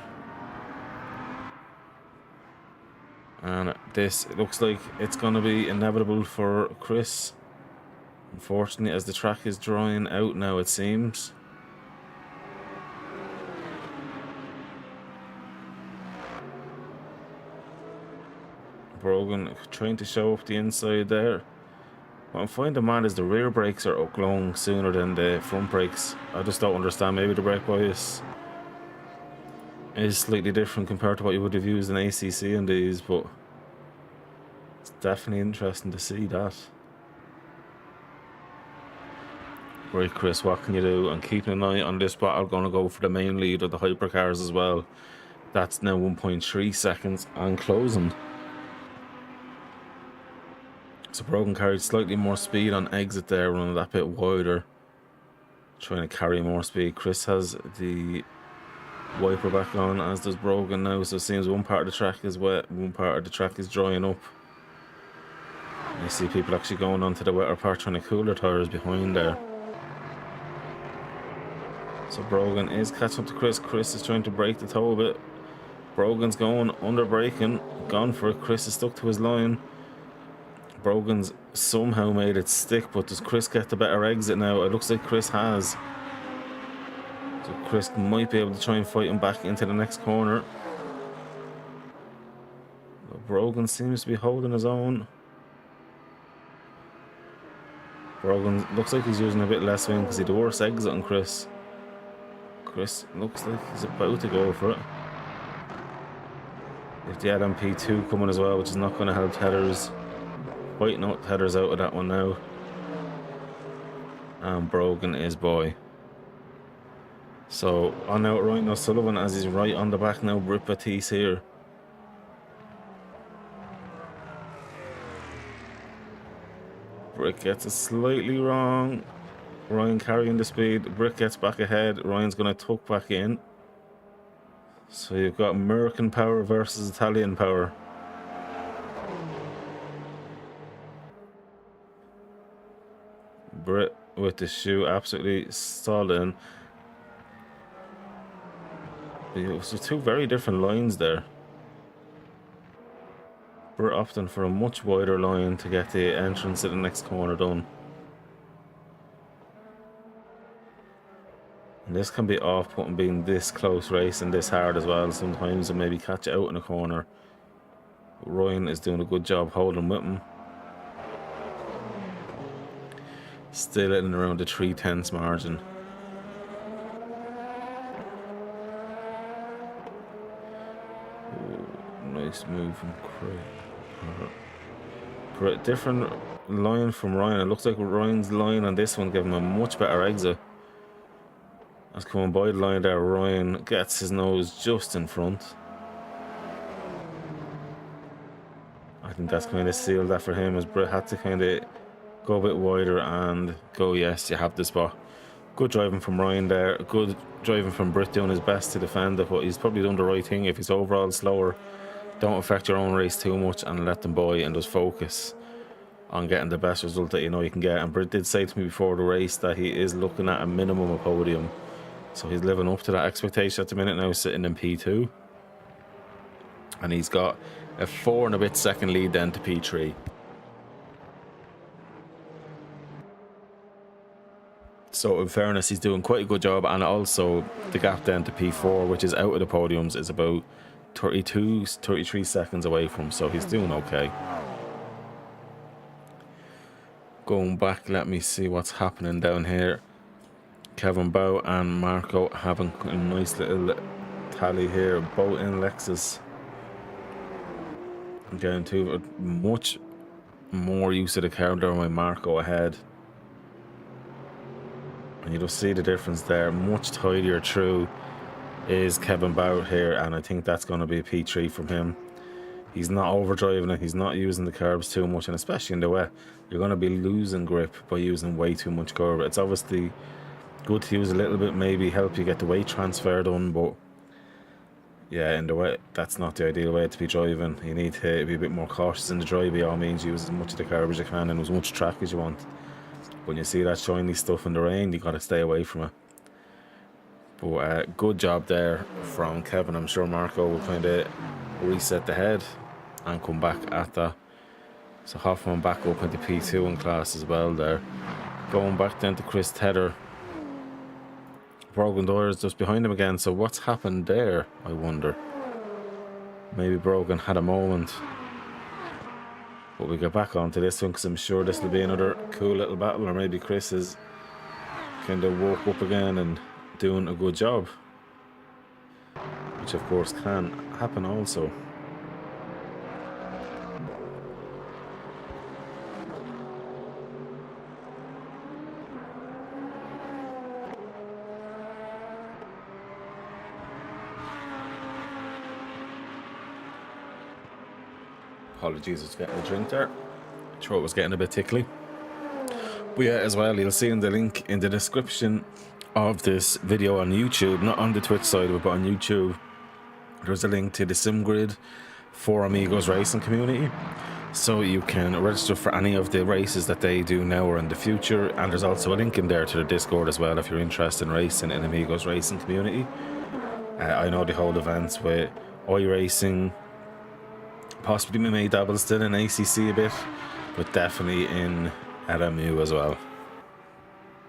And this, it looks like it's going to be inevitable for Chris. Unfortunately, as the track is drying out now, it seems. Brogan trying to show up the inside there. What I'm finding, man, is the rear brakes are going sooner than the front brakes. I just don't understand. Maybe the brake bias is slightly different compared to what you would have used in ACC in these, but it's definitely interesting to see that. Right, Chris, what can you do? And keeping an eye on this battle, going to go for the main lead of the hypercars as well. That's now 1.3 seconds and closing. So Brogan carried slightly more speed on exit there, running that bit wider, trying to carry more speed. Chris has the wiper back on, as does Brogan now. So it seems one part of the track is wet, one part of the track is drying up. And you see people actually going onto the wetter part, trying to cool their tyres behind there. So Brogan is catching up to Chris. Chris is trying to break the toe a bit. Brogan's going under braking, gone for it. Chris is stuck to his line. Brogan's somehow made it stick, but does Chris get the better exit now? It looks like Chris has. So Chris might be able to try and fight him back into the next corner. But Brogan seems to be holding his own. Brogan looks like he's using a bit less wind because he had the worst exit on Chris. Chris looks like he's about to go for it. If the LMP2 coming as well, which is not going to help Heathers. Quite not Heathers out of that one now. And Brogan is boy. So on out Ryan O'Sullivan as he's right on the back now. Britt Bertice here. Britt gets it slightly wrong. Ryan carrying the speed. Britt gets back ahead. Ryan's going to tuck back in. So you've got American power versus Italian power. Britt with the shoe absolutely solid. So two very different lines there. Britt opting for a much wider line to get the entrance to the next corner done. And this can be off-putting being this close racing this hard as well. Sometimes it maybe catch you out in a corner. Ryan is doing a good job holding with him. Still in and around the 3/10 margin. Ooh, nice move from Craig. Different line from Ryan. It looks like Ryan's line on this one gave him a much better exit. As coming by the line there, Ryan gets his nose just in front. I think that's kind of sealed that for him, as Britt had to kind of go a bit wider and go, yes, you have the spot. Good driving from Ryan there. Good driving from Britt, doing his best to defend it, but he's probably done the right thing. If he's overall slower, don't affect your own race too much and let them by, and just focus on getting the best result that you know you can get. And Britt did say to me before the race that he is looking at a minimum of podium. So he's living up to that expectation at the minute now, sitting in P2. And he's got a 4 and a bit second lead then to P3. So in fairness, he's doing quite a good job. And also the gap then to P4, which is out of the podiums, is about 33 seconds away from. So he's doing okay. Going back, let me see what's happening down here. Kevin Bow and Marco having a nice little tally here, both in Lexus. Getting to much more use of the car there with Marco ahead. And you just see the difference there. Much tidier through is Kevin Bow here, and I think that's going to be a P3 from him. He's not overdriving it, he's not using the curbs too much, and especially in the wet, you're going to be losing grip by using way too much curb. It's obviously good to use a little bit, maybe help you get the weight transfer done, but yeah, in the wet, that's not the ideal way to be driving. You need to be a bit more cautious in the drive. By all means, use as much of the curb as you can and as much track as you want. When you see that shiny stuff in the rain, you got to stay away from it. But good job there from Kevin. I'm sure Marco will kind of reset the head and come back at that. So Hoffman back up into P2 in class as well there. Going back down to Chris Tedder. Brogan Doyers just behind him again. So what's happened there, I wonder? Maybe Brogan had a moment. But we get back onto this one because I'm sure this will be another cool little battle. Or maybe Chris is kind of woke up again and doing a good job. Which of course can happen also. Apologies, I was getting a drink there. Throat was getting a bit tickly. But yeah, as well, you'll see in the link in the description of this video on YouTube, not on the Twitch side of it, but on YouTube, there's a link to the sim grid for Amigos Racing Community. So you can register for any of the races that they do now or in the future. And there's also a link in there to the Discord as well if you're interested in racing in Amigos Racing Community. I know they hold events with iRacing. Possibly we may dabble still in ACC a bit, but definitely in LMU as well.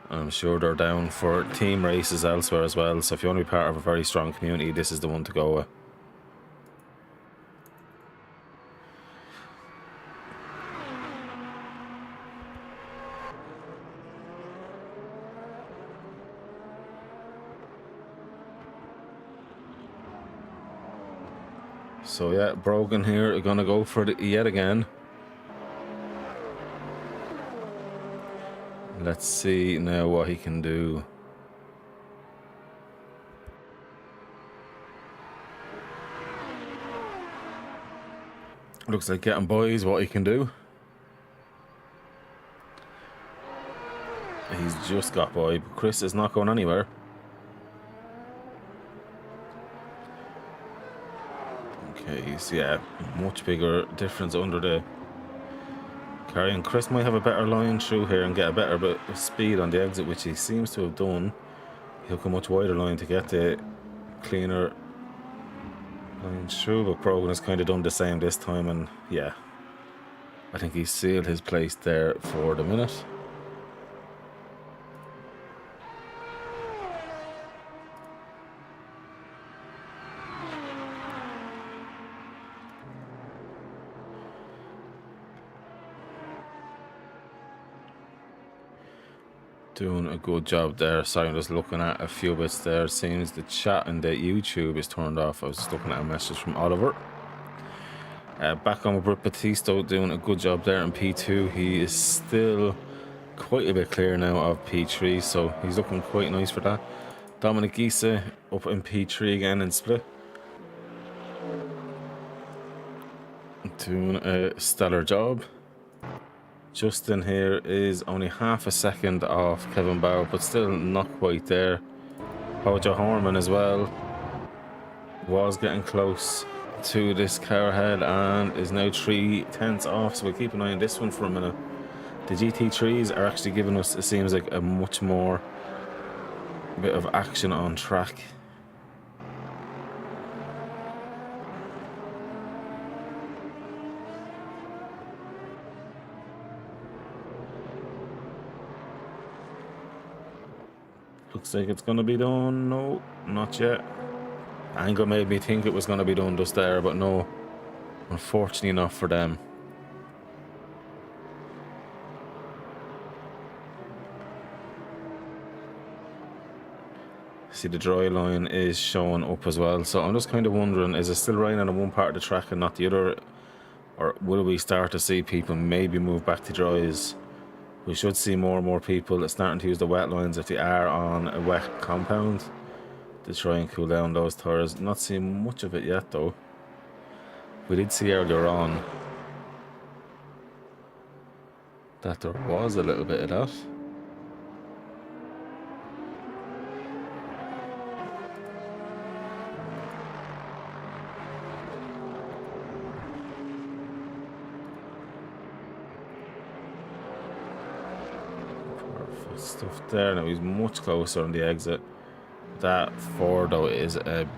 I'm sure they're down for team races elsewhere as well, so if you want to be part of a very strong community, this is the one to go with. So yeah, Brogan here are gonna go for it yet again. Let's see now what he can do. Looks like getting by is what he can do. He's just got by, but Chris is not going anywhere. Okay, so yeah, much bigger difference under the car, and Chris might have a better line through here and get a better bit of speed on the exit, which he seems to have done. He'll come much wider line to get the cleaner line through, but Brogan has kind of done the same this time, and yeah, I think he's sealed his place there for the minute. Doing a good job there. Sorry, I'm just looking at a few bits there. Seems the chat and the YouTube is turned off. I was just looking at a message from Oliver. Back on with Batista, doing a good job there in P2. He is still quite a bit clear now of P3, so he's looking quite nice for that. Dominic Gisa up in P3 again in split. Doing a stellar job. Justin here is only half a second off Kevin Bauer, but still not quite there. Hojo Horman as well was getting close to this car ahead and is now 3/10 off, so we'll keep an eye on this one for a minute. The GT3s are actually giving us, it seems like, a much more bit of action on track. Looks like it's going to be done. No, not yet. Angle made me think it was going to be done just there, but no. Unfortunately not for them. See, the dry line is showing up as well, so I'm just kind of wondering, is it still raining on one part of the track and not the other, or will we start to see people maybe move back to dries? We should see more and more people starting to use the wet lines if they are on a wet compound to try and cool down those tires. Not seeing much of it yet though. We did see earlier on that there was a little bit of that. Stuff there. Now he's much closer on the exit. That Ford though is a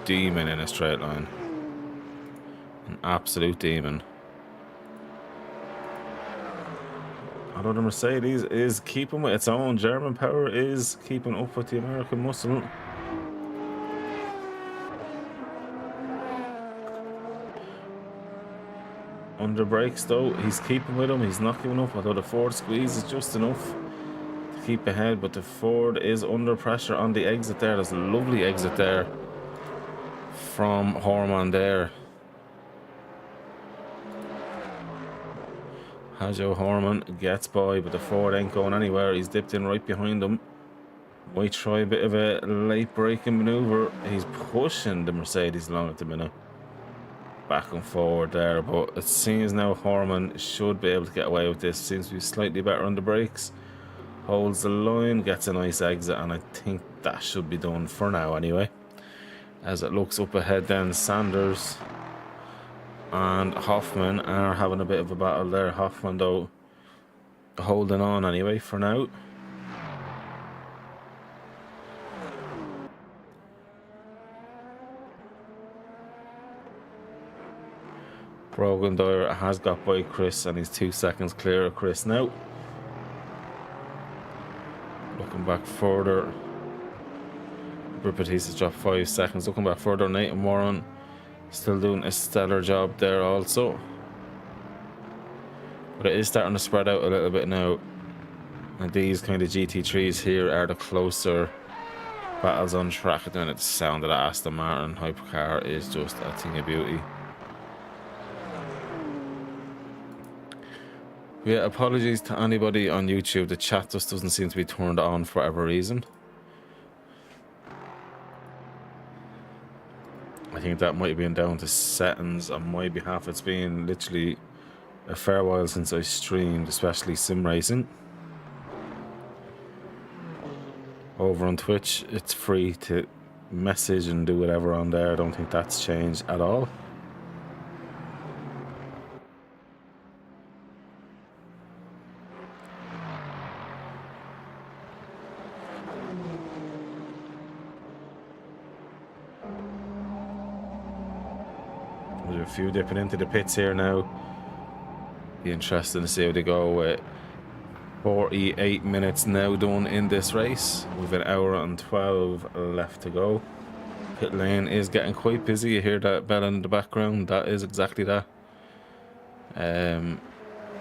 demon in a straight line. An absolute demon. Although the Mercedes is keeping with its own, German power is keeping up with the American muscle. Under brakes though, he's keeping with him, he's not giving up, although the Ford squeeze is just enough keep ahead, but the Ford is under pressure on the exit there. There's a lovely exit there from Horman there. Hajo Horman gets by, but the Ford ain't going anywhere. He's dipped in right behind him. Might try a bit of a late braking maneuver. He's pushing the Mercedes along at the minute. Back and forward there, but it seems now Horman should be able to get away with this. Seems to be slightly better on the brakes. Holds the line, gets a nice exit, and I think that should be done for now anyway. As it looks up ahead then, Sanders and Hoffman are having a bit of a battle there. Hoffman though holding on anyway for now. Brogan Dyer has got by Chris and he's 2 seconds clear of Chris now. Looking back further, Batista's dropped 5 seconds. Looking back further, Nathan Warren still doing a stellar job there also. But it is starting to spread out a little bit now. And these kind of GT3s here are the closer battles on track. At the minute, the sound of that Aston Martin hypercar is just a thing of beauty. Yeah, apologies to anybody on YouTube. The chat just doesn't seem to be turned on for whatever reason. I think that might have been down to settings on my behalf. It's been literally a fair while since I streamed, especially sim racing. Over on Twitch, it's free to message and do whatever on there. I don't think that's changed at all. There's a few dipping into the pits here now. Be interesting to see how they go with 48 minutes now done in this race. We've an hour and 12 left to go. Pit lane is getting quite busy. You hear that bell in the background? That is exactly that.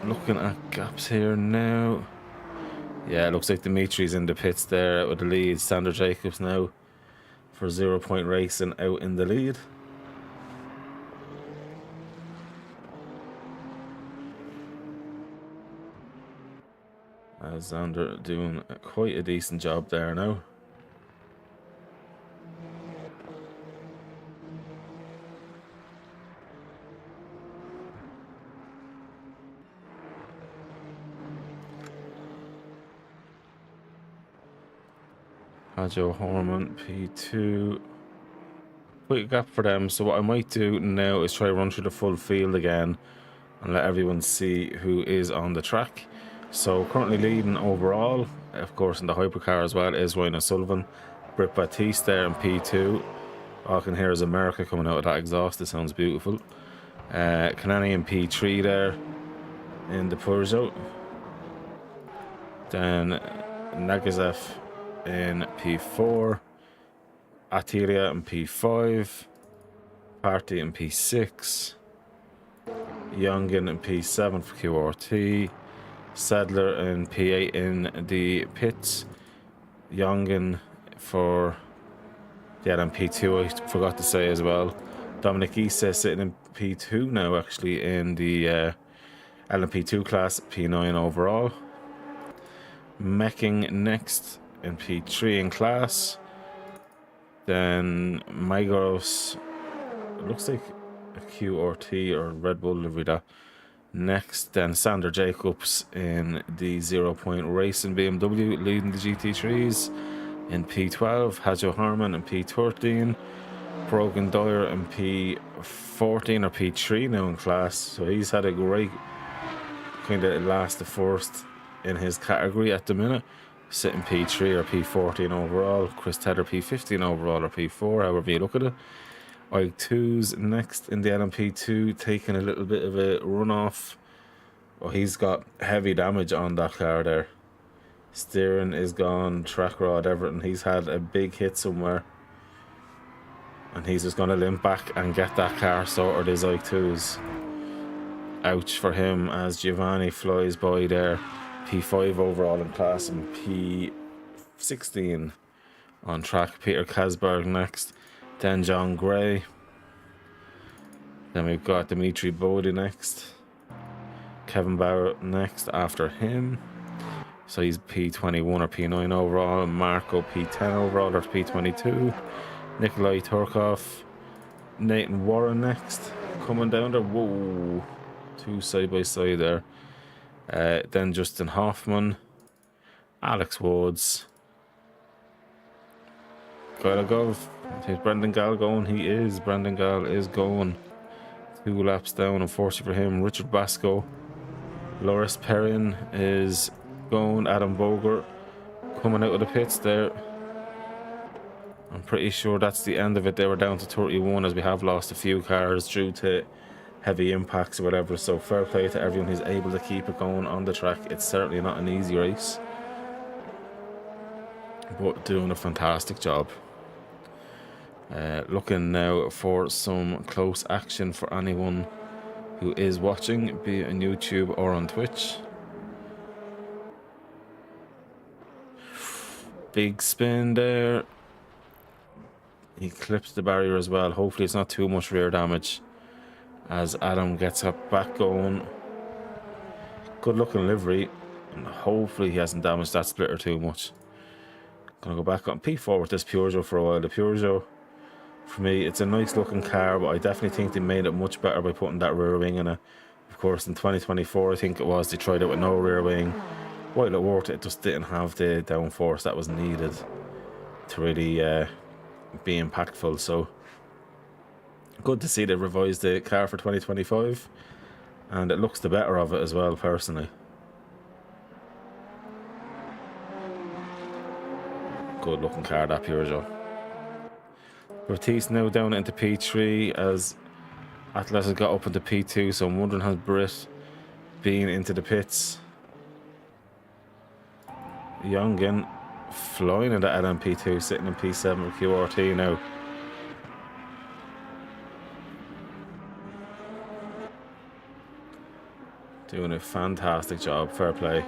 Looking at gaps here now. Yeah, it looks like Dimitri's in the pits there out with the lead. Sander Jacobs now for 0 Point Racing out in the lead. Alexander doing quite a decent job there now. Joe Horman, P2. Quick gap for them. So what I might do now is try to run through the full field again and let everyone see who is on the track. So currently leading overall, of course in the hypercar as well, is Ryan O'Sullivan. Britt Batiste there in P2. All I can hear is America coming out of that exhaust. It sounds beautiful. Kanani in P3 there in the Peugeot. Then Nagazev in P4, Attilia in P5, Party in P6, Youngin in P7 for QRT, Sadler in P8 in the pits, Youngin for the LMP2, I forgot to say as well. Dominic Issa sitting in P2 now, actually, in the LMP2 class, P9 overall. Mecking next in P3 in class. Then Amigos, looks like a QRT or Red Bull livery that. Next, then Sander Jacobs in the 0 Point Racing BMW leading the GT3s. In P12, Hajo Harman in P13, Brogan Dyer in P14 or P3 now in class. So he's had a great kind of last to first in his category at the minute. Sitting P3 or P14 overall. Chris Tedder P15 overall or P4, however you look at it. Ike 2's next in the LMP2, taking a little bit of a run off. Oh, he's got heavy damage on that car there. Steering is gone, track rod, everything. He's had a big hit somewhere. And he's just going to limp back and get that car sorted, his Ike 2's. Ouch for him as Giovanni flies by there. P5 overall in class and P16 on track. Peter Kasberg next. Then John Gray. Then we've got Dimitri Bodie next. Kevin Bauer next after him. So he's P21 or P9 overall. Marco P10 overall or P22. Nikolai Turkov. Nathan Warren next. Coming down there. Whoa. Two side by side there. Then Justin Hoffman. Alex Woods. Gov. Is Brendan Gall going? He is. Brendan Gall is going. 2 laps down, unfortunately for him. Richard Basco. Loris Perrin is going. Adam Boger coming out of the pits there. I'm pretty sure that's the end of it. They were down to 31 as we have lost a few cars due to heavy impacts or whatever. So fair play to everyone who's able to keep it going on the track. It's certainly not an easy race, but doing a fantastic job. Looking now for some close action for anyone who is watching, be it on YouTube or on Twitch. Big spin there. He clips the barrier as well. Hopefully it's not too much rear damage as Adam gets up back going. Good looking livery, and hopefully he hasn't damaged that splitter too much. Gonna go back on P4 with this Peugeot for a while. The Peugeot, for me, it's a nice looking car, but I definitely think they made it much better by putting that rear wing in it. Of course, in 2024, I think it was, they tried it with no rear wing. While it worked, it just didn't have the downforce that was needed to really be impactful. So good to see they revised the car for 2025, and it looks the better of it as well, personally. Good looking car, that Peugeot. Batiste now down into P3 as Atlas has got up into P2, so I'm wondering, has Britt been into the pits? Youngin flying into LMP2, sitting in P7 with QRT now. Doing a fantastic job, fair play.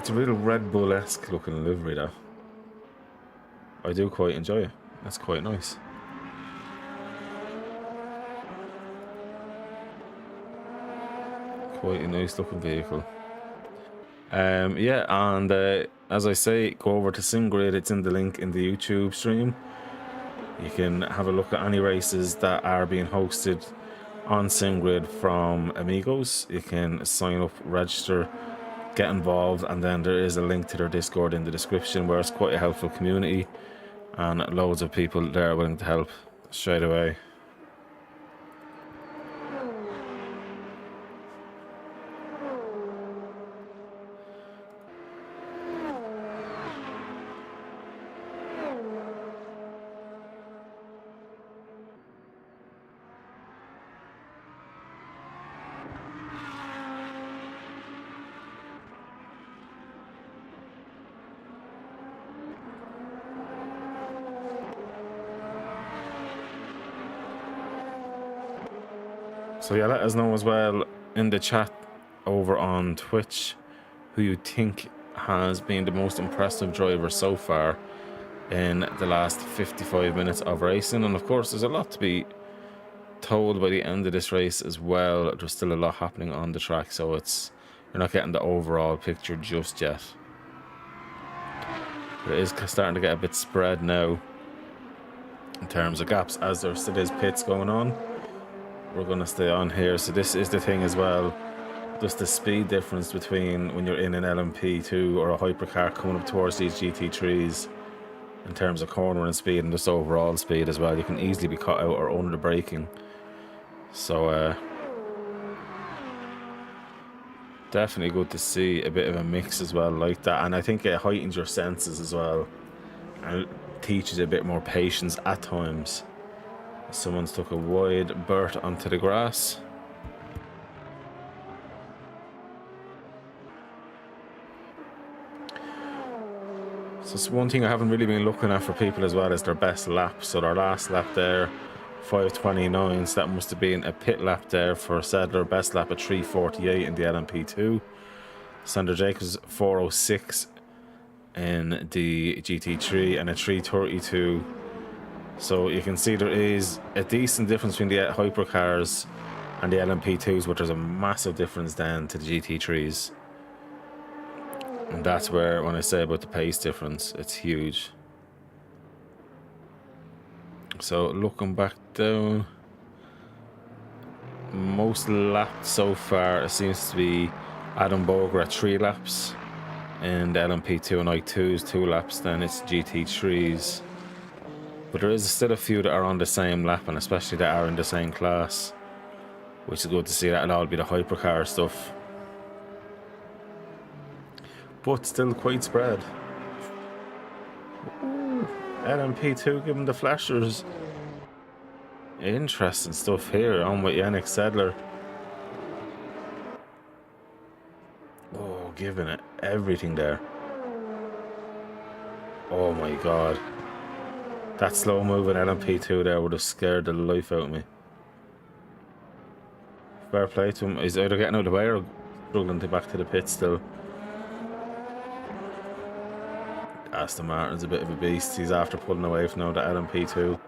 It's a real Red Bull-esque looking livery, though. I do quite enjoy it. That's quite nice. Quite a nice looking vehicle. Yeah, and as I say, go over to SimGrid. It's in the link in the YouTube stream. You can have a look at any races that are being hosted on SimGrid from Amigos. You can sign up, register, get involved, and then there is a link to their Discord in the description, where it's quite a helpful community and loads of people there willing to help straight away. So yeah, let us know as well in the chat over on Twitch who you think has been the most impressive driver so far in the last 55 minutes of racing. And of course, there's a lot to be told by the end of this race as well. There's still a lot happening on the track, so you're not getting the overall picture just yet. But it is starting to get a bit spread now in terms of gaps, as there still is pits going on. We're going to stay on here. So this is the thing as well, just the speed difference between when you're in an LMP2 or a hypercar coming up towards these GT3s in terms of cornering speed and just overall speed as well. You can easily be caught out or under braking. So definitely good to see a bit of a mix as well like that, and I think it heightens your senses as well and teaches a bit more patience at times. Someone's took a wide berth onto the grass. So it's one thing I haven't really been looking at for people as well is their best lap. So their last lap there, 5:29, so that must have been a pit lap there for Sedler. Best lap at 3:48 in the LMP2. Sander Jacobs 4:06 in the GT3 and a 3:32. So you can see there is a decent difference between the hypercars and the LMP2s, but there's a massive difference then to the GT3s. And that's where, when I say about the pace difference, it's huge. So looking back down, most lapped so far, it seems to be Adam Boger at 3 laps. And LMP2 and I2s 2 laps, then it's GT3s. But there is still a few that are on the same lap, and especially that are in the same class, which is good to see. That'll all be the hypercar stuff, but still quite spread. Ooh, LMP2 giving the flashers. Interesting stuff here on with Yannick Sedler. Oh, giving it everything there. Oh my god. That slow moving LMP2 there would have scared the life out of me. Fair play to him. He's either getting out of the way or struggling to back to the pit still. Aston Martin's a bit of a beast. He's after pulling away from now the LMP2.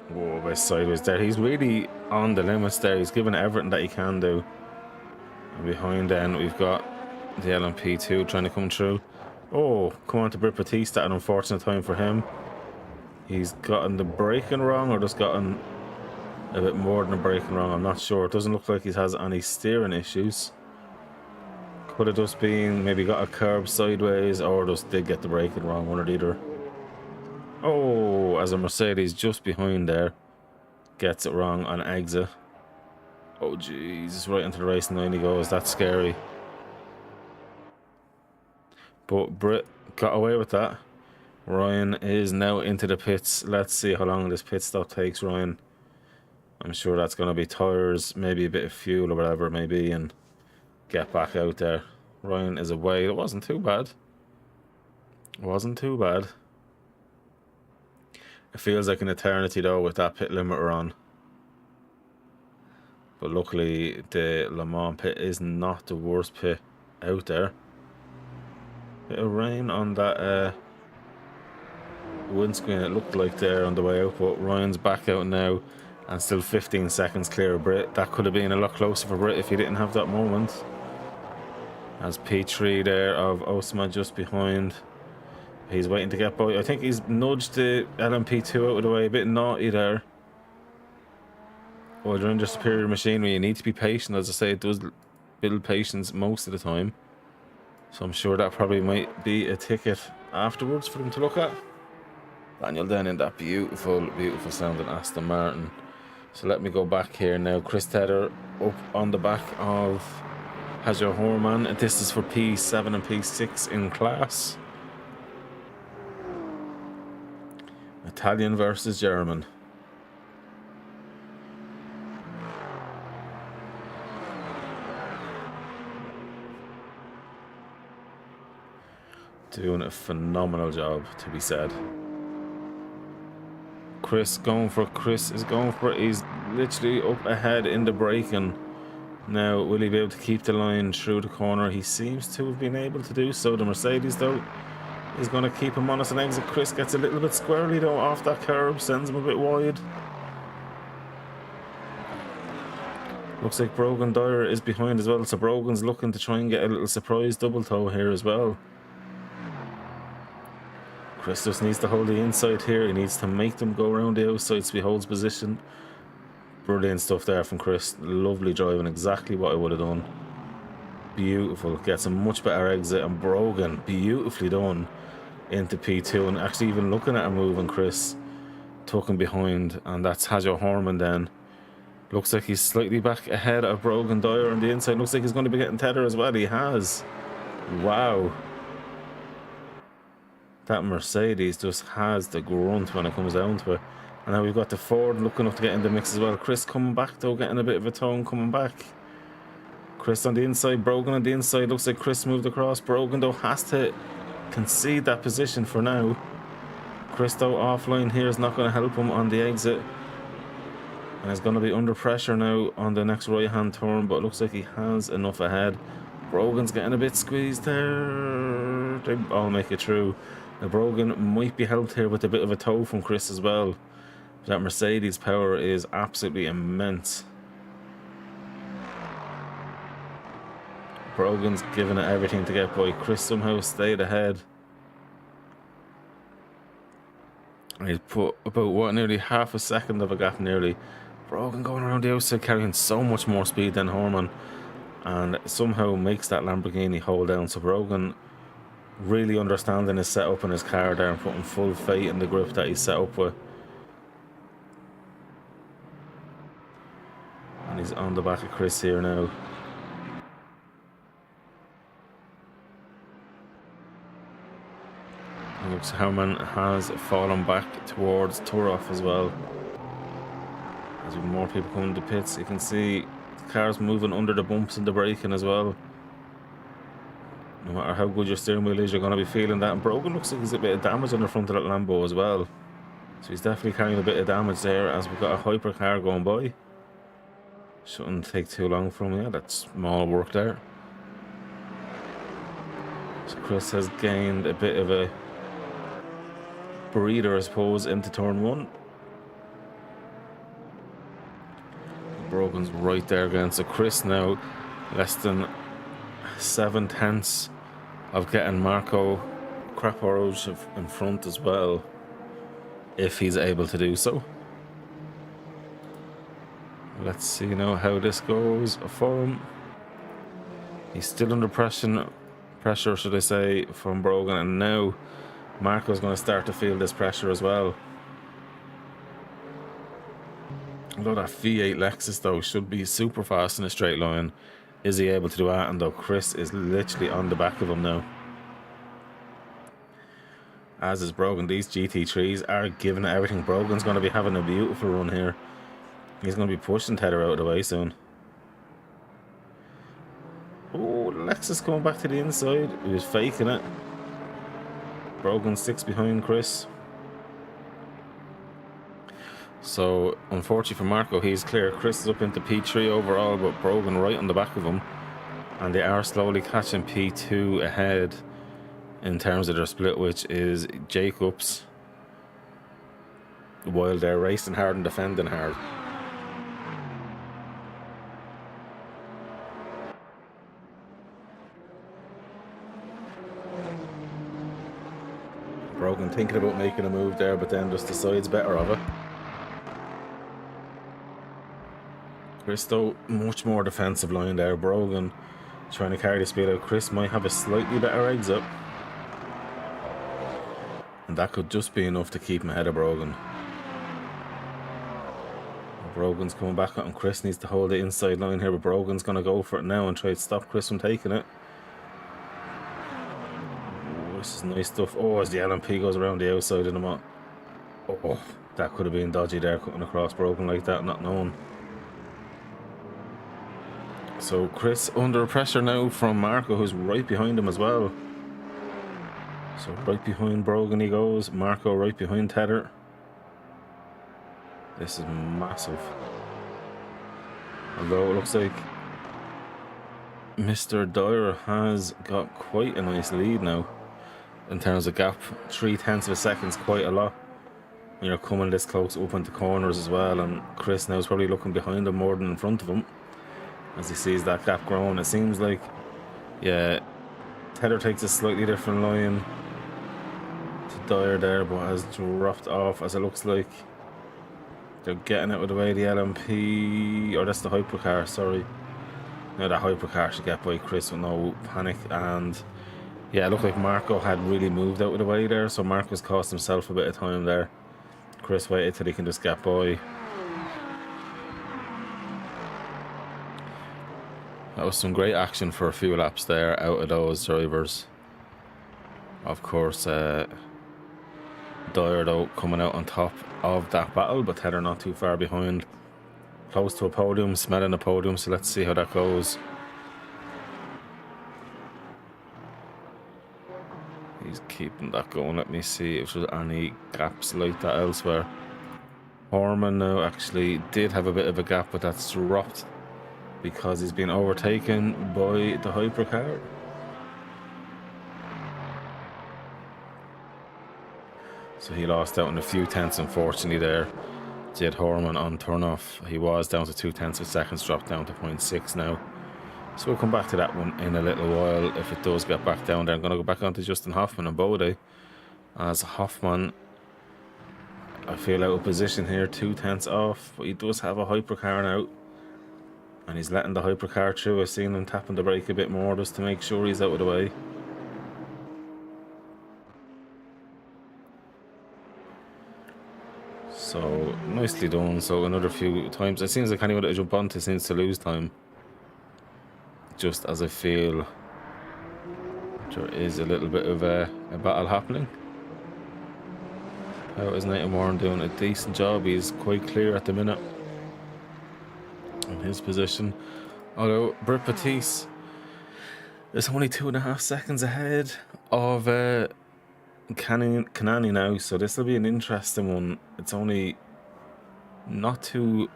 Whoa, by sideways there. He's really on the limits there. He's given everything that he can do. And behind then we've got the LMP2 trying to come through. Oh, come on to Brit Batista, an unfortunate time for him. He's gotten the braking wrong or just gotten a bit more than the braking wrong. I'm not sure. It doesn't look like he has any steering issues. Could have just been maybe got a curb sideways or just did get the braking wrong, one or the other. Oh, as a Mercedes just behind there gets it wrong on exit. Oh Jesus, right into the racing line he goes. That's scary. But Britt got away with that. Ryan is now into the pits. Let's see how long this pit stop takes, Ryan. I'm sure that's going to be tyres, maybe a bit of fuel or whatever it may be, and get back out there. Ryan is away. It wasn't too bad. Wasn't too bad. It feels like an eternity though with that pit limiter on. But luckily the Le Mans pit is not the worst pit out there. Bit of rain on that windscreen it looked like there on the way out, but Ryan's back out now and still 15 seconds clear of Britt. That could have been a lot closer for Britt if he didn't have that moment. As P3 there of Osman just behind. He's waiting to get by. I think he's nudged the LMP2 out of the way, a bit naughty there. Well, you're under superior machinery, you need to be patient. As I say, it does build patience most of the time. So I'm sure that probably might be a ticket afterwards for them to look at. Daniel then in that beautiful, beautiful sounding Aston Martin. So let me go back here now. Chris Tedder up on the back of Hajo Horman. And this is for P7 and P6 in class. Italian versus German. Doing a phenomenal job, to be said. Chris is going for it. He's literally up ahead in the braking. Now, will he be able to keep the line through the corner? He seems to have been able to do so. The Mercedes, though, is going to keep him on as an exit. Chris gets a little bit squirrely, though, off that curb. Sends him a bit wide. Looks like Brogan Dyer is behind as well. So Brogan's looking to try and get a little surprise double toe here as well. Chris just needs to hold the inside here. He needs to make them go around the outside so he holds position. Brilliant stuff there from Chris. Lovely driving, exactly what I would have done. Beautiful. Gets a much better exit. And Brogan, beautifully done into P2. And actually even looking at him moving, Chris took him behind. And that's Hajo Horman then. Looks like he's slightly back ahead of Brogan Dyer on the inside. Looks like he's going to be getting Tedder as well. He has. Wow. That Mercedes just has the grunt when it comes down to it. And now we've got the Ford looking up to get in the mix as well. Chris coming back though, getting a bit of a tone coming back. Chris on the inside, Brogan on the inside. Looks like Chris moved across. Brogan though has to concede that position for now. Chris though offline here is not going to help him on the exit. And he's going to be under pressure now on the next right hand turn, but it looks like he has enough ahead. Brogan's getting a bit squeezed there. They all make it through. Now Brogan might be helped here with a bit of a toe from Chris as well. That Mercedes power is absolutely immense. Brogan's giving it everything to get by. Chris somehow stayed ahead. And he's put about, what, nearly half a second of a gap nearly. Brogan going around the outside carrying so much more speed than Horman. And somehow makes that Lamborghini hold down. So Brogan really understanding his setup in his car there and putting full faith in the grip that he's set up with. And he's on the back of Chris here now. And looks Herman has fallen back towards Turov as well. As with more people coming to pits, you can see the cars moving under the bumps and the braking as well. No matter how good your steering wheel is, you're going to be feeling that. And Brogan looks like he's a bit of damage on the front of that Lambo as well. So he's definitely carrying a bit of damage there as we've got a hypercar going by. Shouldn't take too long for him. Yeah, that's small work there. So Chris has gained a bit of a breather, I suppose, into turn one. Brogan's right there again. So Chris now less than 7/10 of getting Marco Kraporov in front as well, if he's able to do so. Let's see now how this goes for him. He's still under pressure, should I say, from Brogan, and now Marco's going to start to feel this pressure as well. Although that V8 Lexus though should be super fast in a straight line, is he able to do that? And though Chris is literally on the back of him now, as is Brogan. These GT3s are giving it everything. Brogan's going to be having a beautiful run here. He's going to be pushing Tedder out of the way soon. Oh, Lexus coming back to the inside. He was faking it. Brogan 6 behind Chris. So, unfortunately for Marco, he's clear. Chris is up into P3 overall, but Brogan right on the back of him. And they are slowly catching P2 ahead in terms of their split, which is Jacobs. While they're racing hard and defending hard. Brogan thinking about making a move there, but then just decides better of it. Chris, though, much more defensive line there. Brogan trying to carry the speed out. Chris might have a slightly better exit. And that could just be enough to keep him ahead of Brogan. Brogan's coming back on. Chris needs to hold the inside line here, but Brogan's going to go for it now and try to stop Chris from taking it. Oh, this is nice stuff. Oh, as the LMP goes around the outside of them. Oh, that could have been dodgy there, cutting across Brogan like that, not knowing. So Chris under pressure now from Marco, who's right behind him as well. So right behind Brogan he goes. Marco right behind Tedder. This is massive. Although it looks like Mr. Dyer has got quite a nice lead now in terms of gap. 0.3 of a second is quite a lot when you're coming this close up into corners as well. And Chris now is probably looking behind him more than in front of him as he sees that gap growing. It seems like, yeah, Tedder takes a slightly different line to Dyer there, but has dropped off as it looks like. They're getting it with the way the LMP, or that's the hypercar, sorry. Now that hypercar should get by Chris with no panic. And yeah, it looked like Marco had really moved out of the way there, so Marco's cost himself a bit of time there. Chris waited till he can just get by. That was some great action for a few laps there out of those drivers. Of course, Dyer though coming out on top of that battle, but Tedder not too far behind. Close to a podium, smelling a podium, so let's see how that goes. He's keeping that going. Let me see if there's any gaps like that elsewhere. Horman now actually did have a bit of a gap, but that's dropped because he's been overtaken by the hypercar. So he lost out on a few tenths, unfortunately, there. Jed Horman on turnoff. He was down to 0.2 of seconds, dropped down to 0.6 now. So we'll come back to that one in a little while if it does get back down there. I'm going to go back on to Justin Hoffman and Bode. As Hoffman, I feel out of position here, 0.2 off, but he does have a hypercar now. And he's letting the hypercar through. I've seen him tapping the brake a bit more just to make sure he's out of the way. So, nicely done. So, another few times. It seems like anyone that I jump onto seems to lose time. Just as I feel there is a little bit of a battle happening. How is Nathan Warren doing a decent job? He's quite clear at the minute in his position. Although, Britt Batiste is only 2.5 seconds ahead of Kanani now, so this will be an interesting one. It's only not 2.2,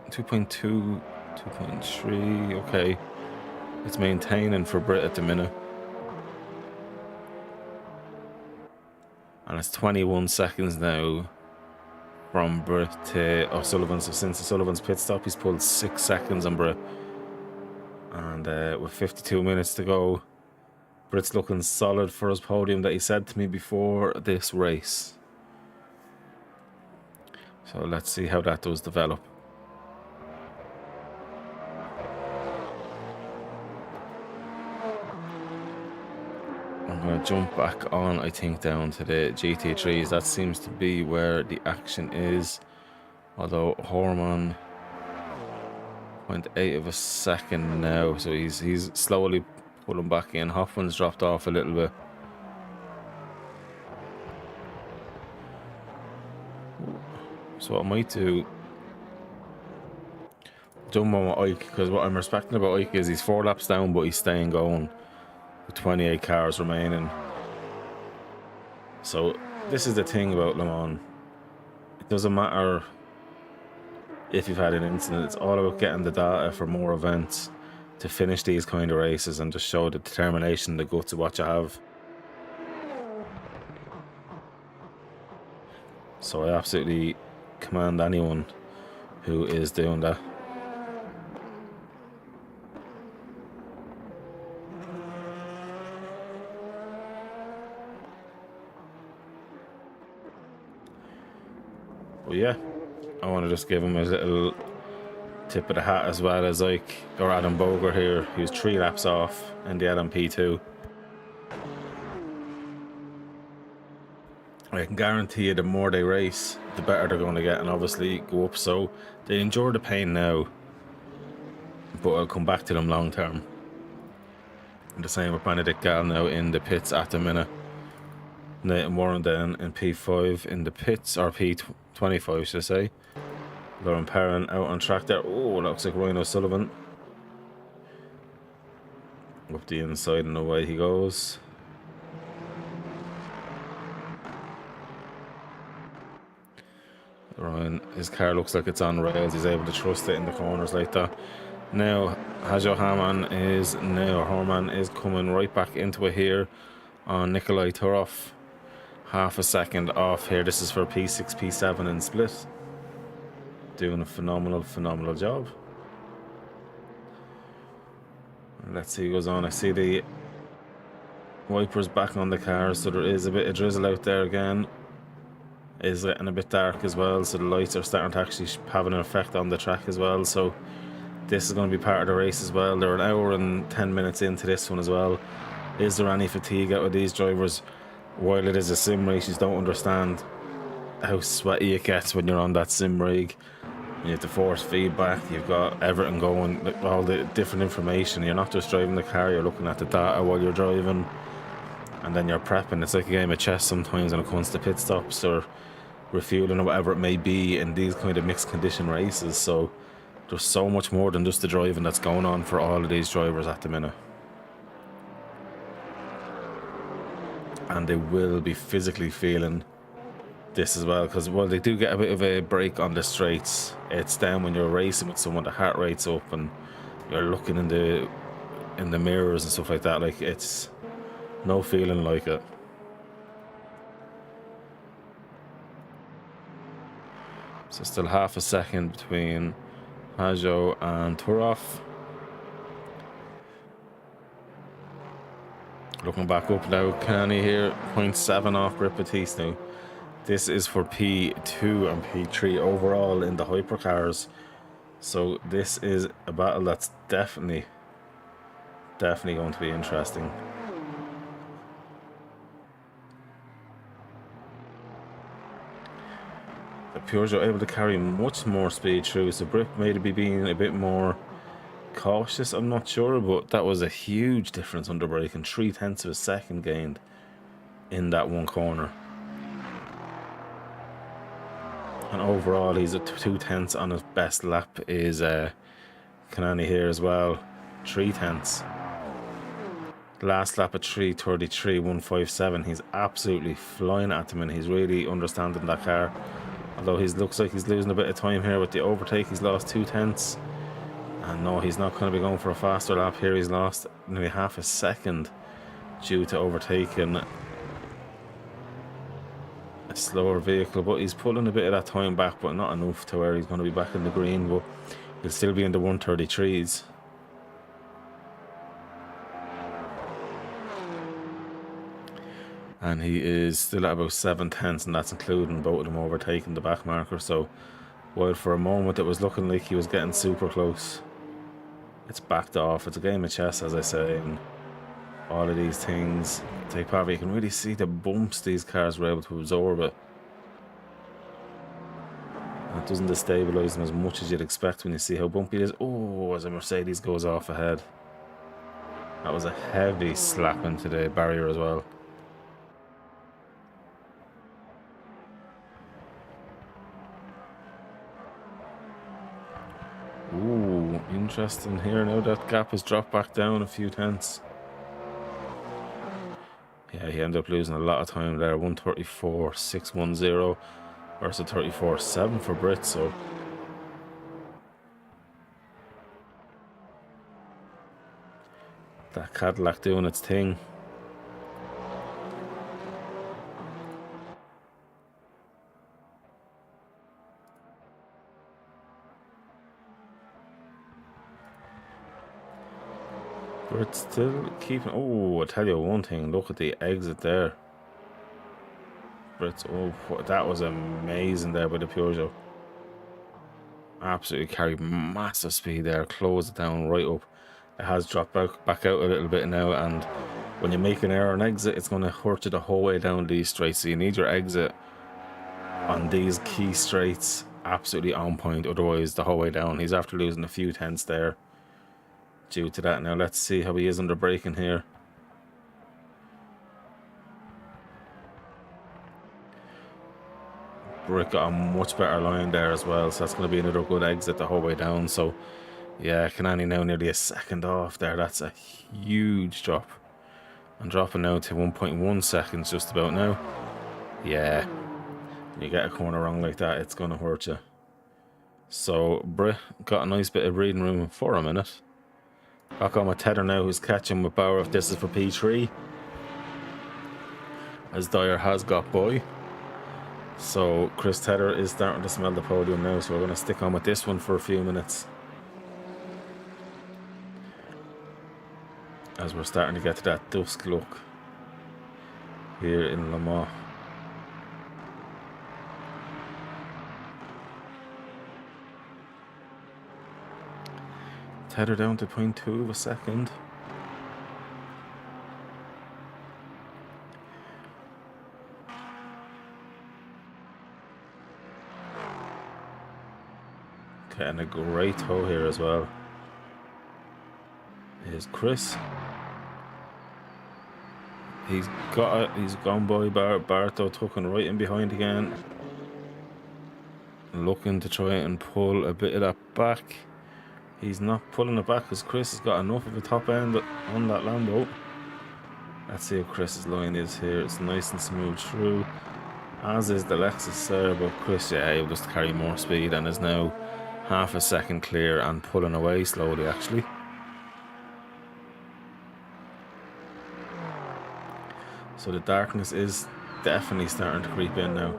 2.3. Okay, it's maintaining for Britt at the minute, and it's 21 seconds now from Britt to O'Sullivan. So since O'Sullivan's pit stop, he's pulled 6 seconds on Britt, and with 52 minutes to go, Britt's looking solid for his podium that he said to me before this race. So let's see how that does develop. I'm going to jump back on, I think, down to the GT3s. That seems to be where the action is. Although Horman 0.8 of a second now, so he's slowly pulling back in. Hoffman's dropped off a little bit. So what I might do, jump on with Ike, because what I'm respecting about Ike is he's 4 laps down, but he's staying going with 28 cars remaining. So this is the thing about Le Mans. It doesn't matter if you've had an incident. It's all about getting the data for more events to finish these kind of races and just show the determination, the guts of what you have. So I absolutely commend anyone who is doing that. But yeah, I want to just give him a little tip of the hat, as well as Adam Boger here, who's 3 laps off in the LMP2. I can guarantee you the more they race, the better they're going to get, and obviously go up. So they endure the pain now, but I'll come back to them long term. And the same with Benedict Gall now in the pits at the minute. Nathan Warren then in P5 in the pits, or P25 should I say. Lauren Perrin out on track there. Oh, looks like Ryan O'Sullivan. Up the inside and away he goes. Ryan, his car looks like it's on rails. He's able to trust it in the corners like that. Now, Hajo Horman is coming right back into it here on Nikolai Turov. Half a second off here. This is for P6, P7 in split. Doing a phenomenal job. Let's see who goes on. I see the wipers back on the car, so there is a bit of drizzle out there again. Is getting a bit dark as well, so the lights are starting to actually have an effect on the track as well. So this is going to be part of the race as well. They're an hour and 10 minutes into this one as well. Is there any fatigue out of these drivers? While it is a sim race, you don't understand how sweaty it gets when you're on that sim rig. You have the force feedback, you've got everything going, like all the different information. You're not just driving the car, you're looking at the data while you're driving, and then you're prepping. It's like a game of chess sometimes when it comes to pit stops or refueling or whatever it may be in these kind of mixed condition races. So there's so much more than just the driving that's going on for all of these drivers at the minute. And they will be physically feeling this as well, because while they do get a bit of a break on the straights, it's then when you're racing with someone, the heart rate's up and you're looking in the mirrors and stuff like that. Like, it's no feeling like it. So still half a second between Hajo and Turov. Looking back up now, Kenny here, 0.7 off Grip Batiste now. This is for P2 and P3 overall in the hypercars. So this is a battle that's definitely going to be interesting. The Peugeot able to carry much more speed through, so Brick may be being a bit more cautious, I'm not sure, but that was a huge difference under braking. 0.3 of a second gained in that one corner. And overall, he's at 0.2 on his best lap. Is Kanani here as well, 0.3. Last lap at 3:33.157. He's absolutely flying at him, and he's really understanding that car. Although he looks like he's losing a bit of time here with the overtake. He's lost 0.2. And no, he's not going to be going for a faster lap here. He's lost nearly half a second due to overtaking a slower vehicle, but he's pulling a bit of that time back, but not enough to where he's going to be back in the green, but he'll still be in the 133s. And he is still at about 0.7, and that's including both of them overtaking the back marker. So while for a moment it was looking like he was getting super close, it's backed off. It's a game of chess, as I say, and all of these things take part. You can really see the bumps these cars were able to absorb it. And it doesn't destabilise them as much as you'd expect when you see how bumpy it is. Oh, as a Mercedes goes off ahead. That was a heavy slap into the barrier as well. Ooh, interesting here now. That gap has dropped back down a few tenths. Yeah, Yeah, he ended up losing a lot of time there. 134.610 versus 34.7 for Brit, so that Cadillac doing its thing. Brit still keeping... Oh, I tell you one thing. Look at the exit there. Brit's... Oh, that was amazing there by the Peugeot. Absolutely carried massive speed there. Closed it down right up. It has dropped back out a little bit now, and when you make an error on exit, it's going to hurt you the whole way down these straights. So you need your exit on these key straights absolutely on point, otherwise the whole way down. He's after losing a few tenths there due to that. Now let's see how he is under braking here. Brick got a much better line there as well, so that's going to be another good exit the whole way down. So yeah, Kanani now nearly a second off there. That's a huge drop. I'm dropping now to 1.1 seconds just about now. Yeah, when you get a corner wrong like that, it's going to hurt you. So Brit got a nice bit of breathing room for a minute. Back on with Tether now, who's catching with Bauer if this is for P3. As Dyer has got by. So Chris Tether is starting to smell the podium now, so we're going to stick on with this one for a few minutes. As we're starting to get to that dusk look here in Le Mans. Tether down to 0.2 of a second. Getting a great tow here as well. Here's Chris. He's got it. He's gone by Barto, tucking right in behind again. Looking to try and pull a bit of that back. He's not pulling it back because Chris has got enough of a top end on that Lambo. Let's see how Chris's line is here. It's nice and smooth through, as is the Lexus there, but Chris, yeah, he'll just carry more speed and is now half a second clear and pulling away slowly actually. So the darkness is definitely starting to creep in now.